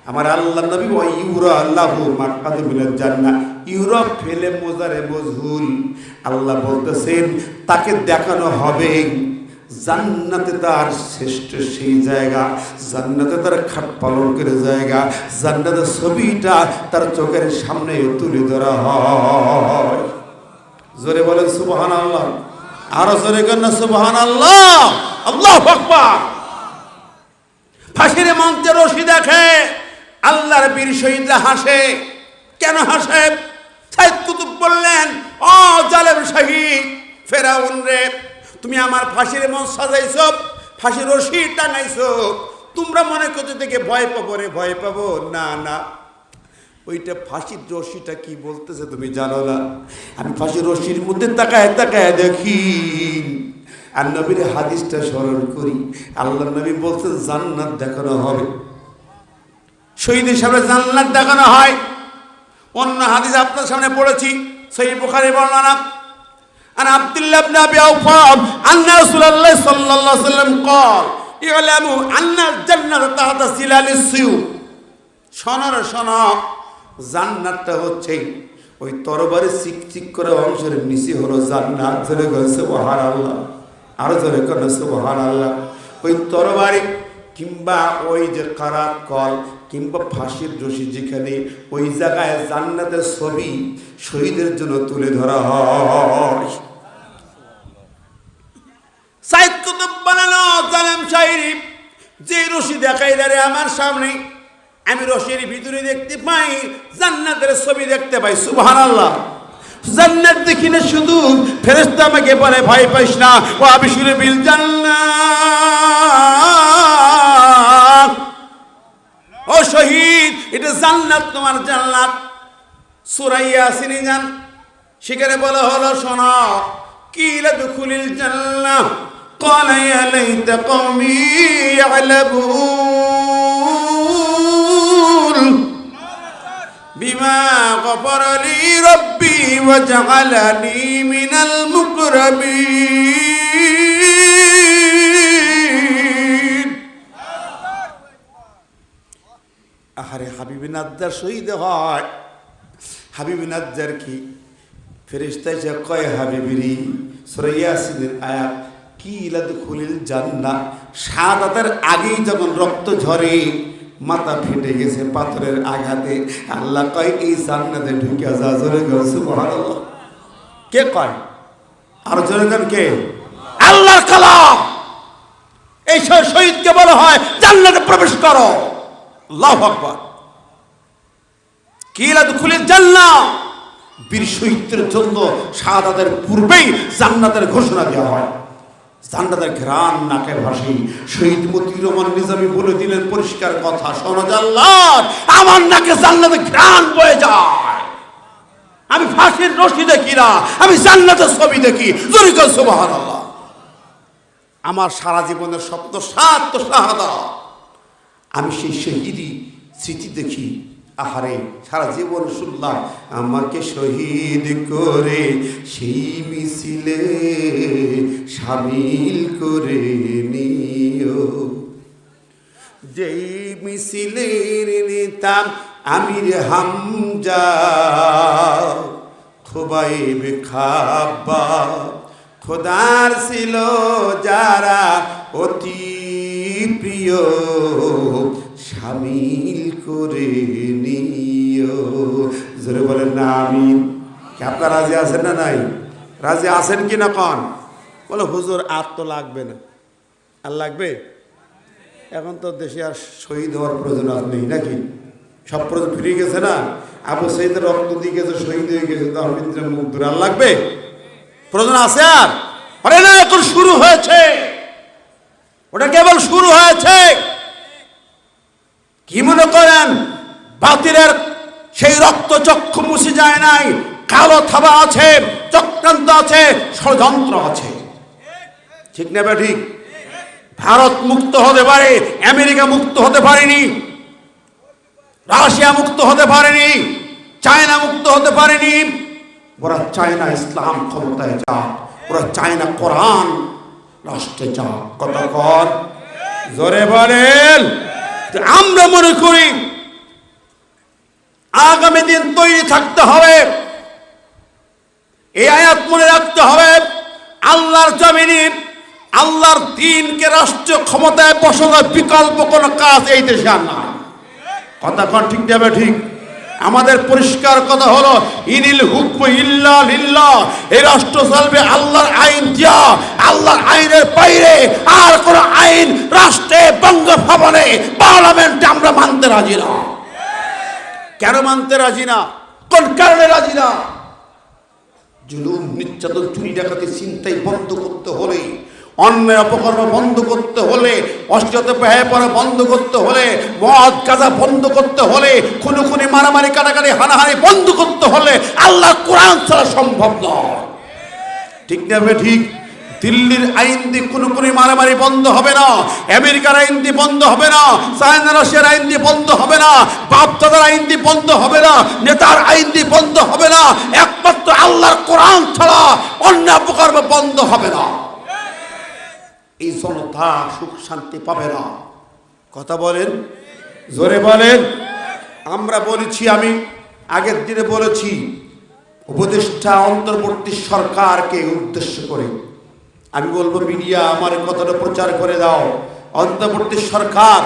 আমার আল্লাহ নবী ওই ইউরা আল্লাহু মাকাদু মিনাল জান্নাহ, ইউরোপ ফেলে মোজারে মজহুল, আল্লাহ বলতেছেন তাকে দেখানো হবে জান্নাতে তার শ্রেষ্ঠ সেই জায়গা, জান্নাতে তার খাট পালঙ্কের জায়গা, জান্নাতের ছবিটা তার চোখের সামনে তুলে ধরা হয়। জোরে বলেন সুবহানাল্লাহ। আরো জোরে করেন না সুবহানাল্লাহ। আল্লাহু আকবার। ফাঁসির মঞ্চে রশি দেখে আল্লাহর বীর শহীদরা হাসে। কেন হাসে? সাইদ কুতুব বললেন, ও জালেম শহীদ ফেরাউন রে, তুমি আমার ফাঁসির মঞ্চ সাজাইছো, ফাঁসির রশি টাঙাইছো, তোমরা মনে করতে থেকে ভয় পাবো রে, ভয় পাবো না। না, ওইটা ফাঁসির রশিটা কি বলতেছে তুমি জানো না? আমি ফাঁসির রশির মধ্যে তাকায় তাকায় দেখি আর নবীর হাদিসটা স্মরণ করি। আল্লাহ নবী বলতেন জান্নাত দেখানো হবে, শহীদ হিসাবে জান্নাত দেখানো হয়। অন্য হাদিস আপনার সামনে পড়েছি, সহিহ বুখারীর বর্ণনা। আন আব্দুল্লাহ ইবনে আবি আওফা আন্না রাসূলুল্লাহ সাল্লাল্লাহু আলাইহি ওয়াসাল্লাম قال ইলামু আন্নাল জান্নাতা তাহতা সিলালিস সুয়ুফ। শোনো, জান্নাতটা হচ্ছে ওই তরবারি চিকচিক করে অংশের নিচে হলো জান্নাত। জোরে বলেন সুবহানাল্লাহ। আরো জোরে করেন সুবহানাল্লাহ। ওই তরবারি কিংবা ওই যে কারাত কল কিংবা ফাঁসির রশি, যেখানে ওই জায়গায় জান্নাতের ছবি শহীদের জন্য তুলে ধরা হয়। সাইদ কুতুব বানানো জালেম শায়রি, যে রশি দেখাই রে আমার সামনে, আমি রশির ভিতরে দেখতে পাই জান্নাতের ছবি দেখতে পাই। সুবহানাল্লাহ। জান্নাত দেখি না শুধু, ফেরেশতা আমাকে বলে ভয় পাইস না, ও আবিশুরে বিল জান্নাত, ও শহীদ এটা জান্নাত, তোমার জান্নাত। সূরা ইয়াসিন গান সেখানে বলা হলো, শোনো, কিলা দুখুলিল জান্নাহ ক্বালা ইয়া লাইতা কওমি ইয়ালামুন বিমা গফারা লি রাব্বি ওয়া জাআলানি মিনাল মুকরামিন। আহারে হাবিব নাজ্জার শহীদ হয়। হাবিব নাজ্জার কি ফেরেশতা এসে কয় হাবিবিরি, সূরা ইয়াসিনের আয়াত, কিলা দুখুলিল জান্নাহ, শাহাদাতের আগেই যখন রক্ত ঝরে, মাথা ফেটে গেছে পাথরের আঘাতে, আল্লাহ কয় এই জান্নাতে ঢুকে যা। জোরে কয় সুবহানাল্লাহ। কে কয়? আর জোরে কন কে? আল্লাহর কালাম। এই শহীদকে বলা হয় জান্নাতে প্রবেশ করো। আল্লাহু আকবার। কিলা দুখুলিল জান্নাহ, বীর শহীদদের জন্য শাহাদাতের পূর্বেই জান্নাতের ঘোষণা দেওয়া হয়। জান্নাতের ঘ্রাণ নাকে ভাসি। শহীদ মতিউর রহমান নিজামী বলে দিলেন পরিষ্কার কথা, শোনো জাল্লাদ, আমার নাকে জান্নাতের ঘ্রাণ বয়ে যায়। আমি ফাঁসির রশি দেখি না, আমি জান্নাতের ছবি দেখি। জোরে কর সুবহানাল্লাহ। আমার সারা জীবনের স্বপ্ন সাত শাহাদাত, আমি সেই শহীদি স্মৃতি দেখি। আহারে সারা জীবন শুনলাম, আমাকে শহীদ করে সেই মিছিলে শামিল করে নিও। যেই মিছিলের নেতা আমির হামজা, খুবাইব খাব্বাব, খোদার ছিল যারা অতি প্রিয়, শামিল করে নিও। জোরে বলেন না আমিন। কি আপনারা রাজি আছেন না নাই? রাজি আছেন কি না? কন বলে হুজুর আর তো লাগবে না। আর লাগবে? এখন তো দেশে আর শহীদ হওয়ার প্রয়োজন আর নেই নাকি? সব প্রয়োজন ফিরে গেছে না? আবু সাইদের রক্ত দিয়ে গেছে, শহীদ হয়ে গেছে, ধর্মেন্দ্র মুগ্ধর। আর লাগবে? প্রয়োজন আছে আর? আরে না, এখন শুরু হয়েছে। ওটা কেবল শুরু হয়েছে। কি মনে করেন বাতিলের সেই রক্তচক্ষু মুছে যায় নাই? কালো থাবা আছে, চক্রান্ত আছে, ষড়যন্ত্র আছে। ঠিক না ঠিক? ভারত মুক্ত হতে পারে, আমেরিকা মুক্ত হতে পারেনি, রাশিয়া মুক্ত হতে পারেনি, চায়না মুক্ত হতে পারেনি। ওরা চায় না ইসলাম ক্ষমতায় যাক, ওরা চায় না কোরআন রাষ্ট্রে যাক। কতক্ষণ জোরে বলেন। আমরা মনে করি আগামী দিন তৈরি থাকতে হবে। এই আয়াত মনে রাখতে হবে, আল্লাহর জমিনে আল্লাহর দ্বীনকে রাষ্ট্রীয় ক্ষমতায় বসানোর বিকল্প কোনো কাজ এই দেশে আর না। কতক্ষণ ঠিক যাবে? ঠিক। আমাদের পরিষ্কার কথা হলো, ইনিল হুকম ইল্লা লিল্লাহ। এই রাষ্ট্র চলবে আল্লাহর আইন দিয়া। আল্লাহর আইনের বাইরে আর কোন আইন রাষ্ট্রে, বঙ্গভবনে, পার্লামেন্টে আমরা মানতে রাজি না। কেন মানতে রাজি না? কোন কারণে রাজি না? জুলুম, নির্যাতন, চুরি, ডাকাতি, ছিনতাই বন্ধ করতে হলে, অন্যায় অপকর্ম বন্ধ করতে হলে, অশ্লীলতা ব্যয় করা বন্ধ করতে হলে, মদ গাঁজা বন্ধ করতে হলে, খুনোখুনি, মারামারি, কাটাকাটি, হানাহানি বন্ধ করতে হলে আল্লাহ কোরআন ছাড়া সম্ভব নয়। ঠিক না? ঠিক। দিল্লির আইন দিয়ে খুনোখুনি, মারামারি বন্ধ হবে না, আমেরিকার আইন দিয়ে বন্ধ হবে না, চায়না রাশিয়ার আইন দিয়ে বন্ধ হবে না, বাপদাদার আইন দিয়ে বন্ধ হবে না, নেতার আইন দিয়ে বন্ধ হবে না। একমাত্র আল্লাহর কোরআন ছাড়া অন্যায় অপকর্ম বন্ধ হবে না। এই জনতা সুখ শান্তি পাবে না। কথা বলেন, জোরে বলেন। আমরা বলেছি, আমি আগের দিনে বলেছি, উপদেষ্টা অন্তর্বর্তী সরকারকে উদ্দেশ্য করে আমি বলবো, মিডিয়া আমার কথাটা প্রচার করে দাও। অন্তর্বর্তী সরকার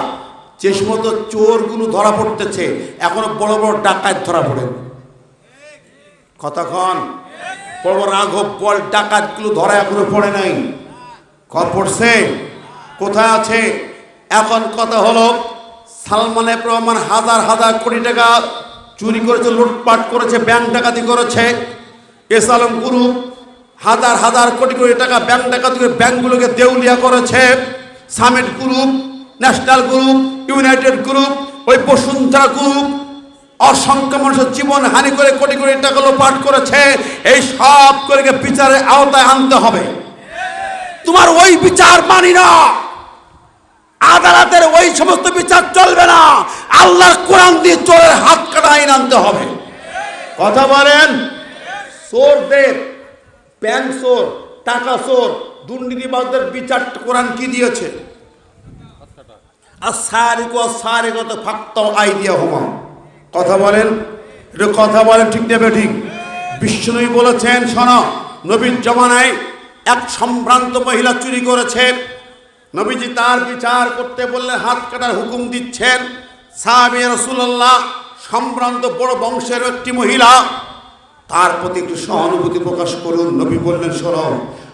যে সমস্ত চোরগুলো ধরা পড়তেছে, এখনো বড় বড় ডাকাত ধরা পড়ে। কতক্ষণ? বড় বড় রাঘব বল ডাকাতগুলো ধরা এখনো পড়ে নাই। কর পড়ছে? কোথায় আছে? এখন কথা হলো, সালমান এফ রহমান হাজার হাজার কোটি টাকা চুরি করেছে, লুটপাট করেছে, ব্যাংক ডাকাতি করেছে। এস আলম গ্রুপ হাজার হাজার কোটি কোটি টাকা ব্যাংক ডাকাতি করে ব্যাংকগুলোকে দেউলিয়া করেছে। Summit group, national group, United group, ওই বসুন্ধরা গ্রুপ অসংখ্য মানুষের জীবন হানি করে কোটি কোটি টাকা লুটপাট করেছে। এই সব করে বিচারের আওতায় আনতে হবে। তোমার ওই বিচার মানি না, আদালতের ওই সমস্ত বিচার চলবে না। আল্লাহর কোরআন দিয়ে চোরের হাত কাটা আইন আনতে হবে। কথা বলেন। চোরদের, ব্যাংক চোর, টাকা চোর, দুর্নীতিবাজদের বিচার কোরআন কি দিয়েছে? আর সারিকো সারিকত ফাক্ত আইডিয়া হোমা। কথা বলেন, এটা কথা বলেন, ঠিক নেবে ঠিক। বিশ্বনবী বলেছেন, শোনো, নবীর জমানায় এক সম্ভ্রান্ত মহিলা চুরি করেছে। নবীজি তার বিচার করতে বললে হাত কাটার হুকুম দিচ্ছেন। সাহাবী রাসূলুল্লাহ, সম্ভ্রান্ত বড় বংশের একটি মহিলা, তার প্রতি একটু সহানুভূতি প্রকাশ করুন। নবী বললেন, শোনো,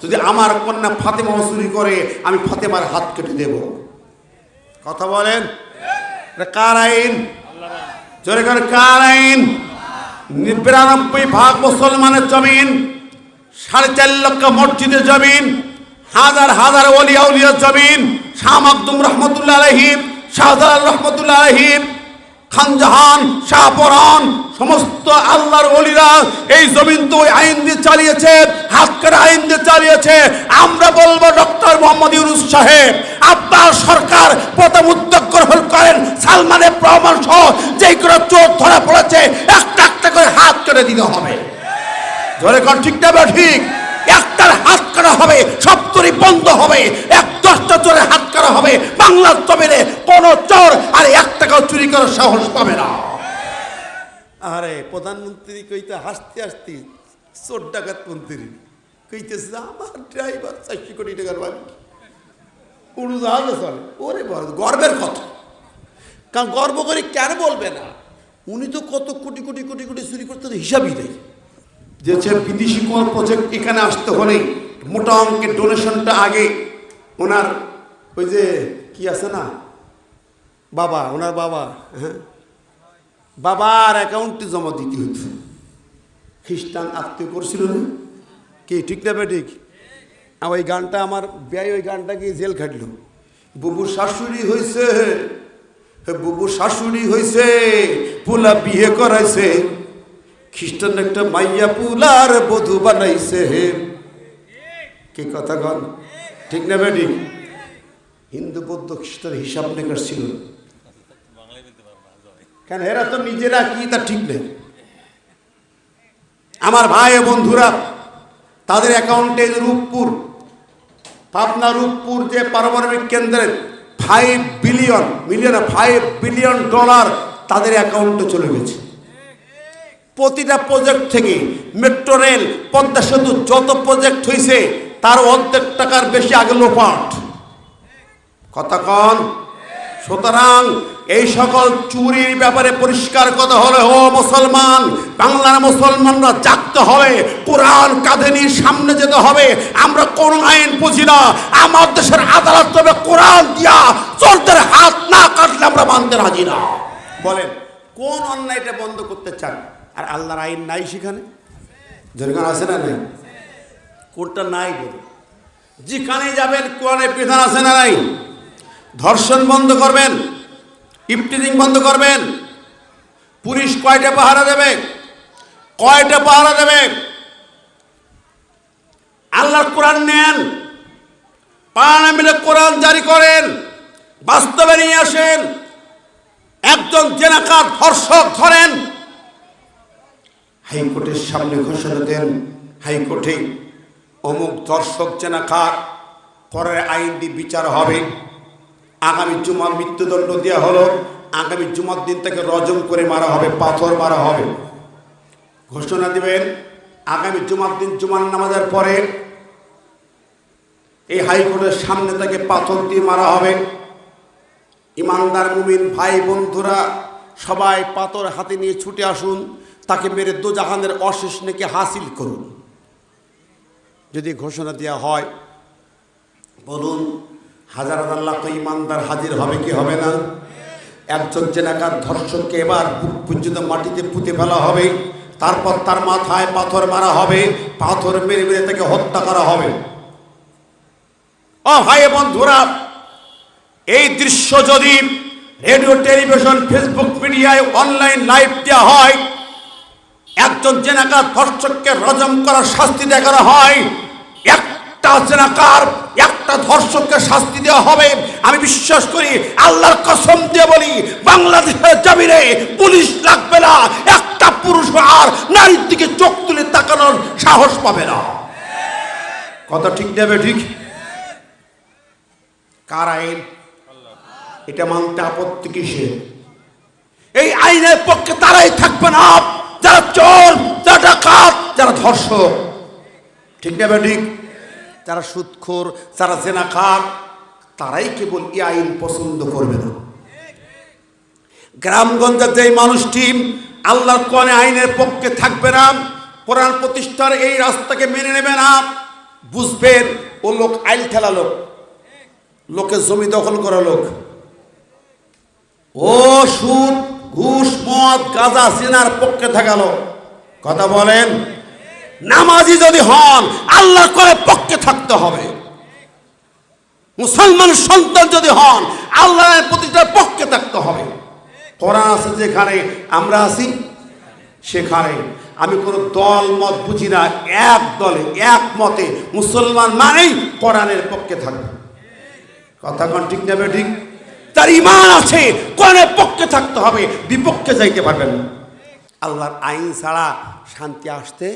যদি আমার কন্যা ফাতেমা চুরি করে, আমি ফাতেমার হাত কেটে দেব। কথা বলেন। কার আইন? জোরে করে, কার আইন? ৯২% মুসলমানের জমিন, ৪.৫ লক্ষ মসজিদের জমিন, হাজার হাজার ওলিয়া উলিয়ার জমিন, শাহ মাকদুম রহমতুল্লাহ আলাইহি, শাহজালাল রহমতুল্লাহ আলাইহি, খানজাহান, শাহপরান, সমস্ত আল্লাহর ওলিরা এই জমিন তো ওই আইন দিয়ে চালিয়েছে, হাত কাটা আইন দিয়ে চালিয়েছে। আমরা বলবো, ডক্টর মোহাম্মদ ইউনূস সাহেব, আপনার সরকার প্রথম উদ্যোগ গ্রহণ করেন, সালমান এফ রহমান সহ যেই কোনো চোর ধরা পড়েছে একটা একটা করে হাত কেটে দিতে হবে। ধরে কর, ঠিক না? ঠিক। একটার হাত কাটা হবে, সবচুরি বন্ধ হবে, ১০টা চোরের হাত কাটা হবে। বাংলার জমিনে কোন চোর আর ১ টাকাও চুরি করার সাহস পাবে না। আরে প্রধানমন্ত্রী কইতে হাসতে হাসতে, চোর ডাকাত মন্ত্রী কইতেছে, আমার ড্রাইভার ৪০০ কোটি টাকার মালিক, উড়োজাহাজে চলে। ওরে বড় গর্বের কথা। কারণ গর্ব করে কেন বলবে না? উনি তো কত কোটি কোটি কোটি কোটি চুরি করতে হিসাবই দেয়। যে বিদেশি কোন প্রজেক্ট এখানে আসতে হলে মোটা অঙ্কের ডোনেশনটা আগে ওনার ওই যে কি আছে না, বাবা, ওনার বাবা, হ্যাঁ, বাবার অ্যাকাউন্টে জমা দিতে হতো। খ্রিস্টান আত্মীয় করছিল না কি? ঠিক না? ঠিক। ওই গানটা আমার ব্যয়, ওই গানটা গিয়ে জেল খাটলো। বুবু শাশুড়ি হইছে, বুবু শাশুড়ি হইছে, পোলা বিয়ে করাইছে, খ্রিস্টান একটা মাইয়া পুলার বধূ বানাইছে। কি কথা কন ঠিক না বেটি? হিন্দু বৌদ্ধ খ্রিস্টান হিসাব নিকাশ ছিল কেন? এরা তো নিজেরা কি তা ঠিক নেই। আমার ভাই ও বন্ধুরা, তাদের অ্যাকাউন্টে রূপপুর, পাবনা রূপপুর যে পারমাণবিক কেন্দ্রের 5 বিলিয়ন ডলার তাদের অ্যাকাউন্টে চলে গেছে। প্রতিটা প্রজেক্ট থেকে মেট্রো রেল, পদ্মা সেতু যত প্রজেক্ট হয়েছে তার অর্ধেক টাকার বেশি আগে লোপাট। কথা কন। সুতরাং এই সকল চুরির ব্যাপারে পরিষ্কার কথা হলে, ও মুসলমান, বাংলার মুসলমানরা জাগতে হবে, কোরআন কাঁধে নিয়ে সামনে যেতে হবে। আমরা কোন আইন বুঝি না, আমার দেশের আদালত তবে কোরআন দিয়া চোরদের হাত না কাটলে আমরা মানতে রাজি না। বলেন কোন অন্যায়টা বন্ধ করতে চান? আর আল্লাহর আইন নাই সেখানে? যেখানে আছে না নাই? কোনটা নাই? বলে যেখানে যাবেন কোরআনের বিধান আছে না নাই? ধর্ষণ বন্ধ করবেন, ইফটিজিং বন্ধ করবেন। পুলিশ কয়টা পাহারা দেবে? কয়টা পাহারা দেবে? আল্লাহর কোরআন নেন, পাড়া মিলে কোরআন জারি করেন, বাস্তবে নিয়ে আসেন। একজন জেনাকার ধর্ষক ধরেন, হাইকোর্টের সামনে ঘোষণা দেন, হাইকোর্টে অমুক ধর্ষক জেনাকার, পরের আইন দিয়ে বিচার হবে। আগামী জুমার মৃত্যুদণ্ড দেওয়া হলো, আগামী জুমার দিন থেকে রজম করে মারা হবে, পাথর মারা হবে। ঘোষণা দিবেন আগামী জুমার দিন জুমার নামাজের পরে এই হাইকোর্টের সামনে থেকে পাথর দিয়ে মারা হবে। ইমানদার মুমিন ভাই বন্ধুরা সবাই পাথর হাতে নিয়ে ছুটে আসুন, তাকে মেরে দোজাহানের অশেষ নেকি হাসিল করুন। যদি ঘোষণা দেওয়া হয়, বলুন হাজার হাজার লাখ ইমানদার হাজির হবে কি হবে না? একজন জেনাকার ধর্ষককে এবার বুক পর্যন্ত মাটিতে পুঁতে ফেলা হবে, তারপর তার মাথায় পাথর মারা হবে, পাথর মেরে মেরে তাকে হত্যা করা হবে। ও ভাই বন্ধুরা, এই দৃশ্য যদি রেডিও, টেলিভিশন, ফেসবুক মিডিয়ায় অনলাইন লাইভ দেওয়া হয়, একজন জেনাকার ধর্ষককে রজম করার শাস্তি দেখানো হয়, একটা জেনাকার একটা ধর্ষককে শাস্তি দেওয়া হবে, আমি বিশ্বাস করি, আল্লাহর কসম দিয়ে বলি, বাংলাদেশের জমিনে পুলিশ লাগবে না, একটা পুরুষ আর নারীর দিকে চোখ তুলে তাকানোর সাহস পাবে না। কথা ঠিক দেবে? ঠিক। কার আইন? এটা মানতে আপত্তি কিসের? এই আইনের পক্ষে তারাই থাকবে না যারা চোর, যারা ডাকাত, যারা ধর্ষক। ঠিক না? ঠিক। যারা সুদখোর, যারা জেনাকার, তারাই কেবল এই আইন পছন্দ করবে না। গ্রামগঞ্জের যে মানুষটি আল্লাহর কোরআনের আইনের পক্ষে থাকবে না, কোরআন প্রতিষ্ঠার এই রাস্তাকে মেনে নেবে না, বুঝবেন ও লোক আইল ঠেলা লোক, লোকের জমি দখল করা লোক, ও সুদ, ঘুষ, মদ, গাঁজা, জিনার পক্ষে থাকালো। কথা বলেন। নামাজি যদি হন আল্লাহর কোরআনের পক্ষে থাকতে হবে। মুসলমান সন্তান যদি হন আল্লাহর প্রতিটার পক্ষে থাকতে হবে। কোরআন আছে যেখানে, আমরা আছি সেখানে। আমি কোনো দল মত বুঝি না, এক দলে এক মতে মুসলমান মানেই কোরআনের পক্ষে থাকবে। কথা কোন ঠিক যাবে? ঠিক। তার ঈমান আছে, কোরআনের পক্ষে থাকতে হবে, বিপক্ষে যাইতে পারবেন না। আল্লাহর আইন ছাড়া শান্তি আসতে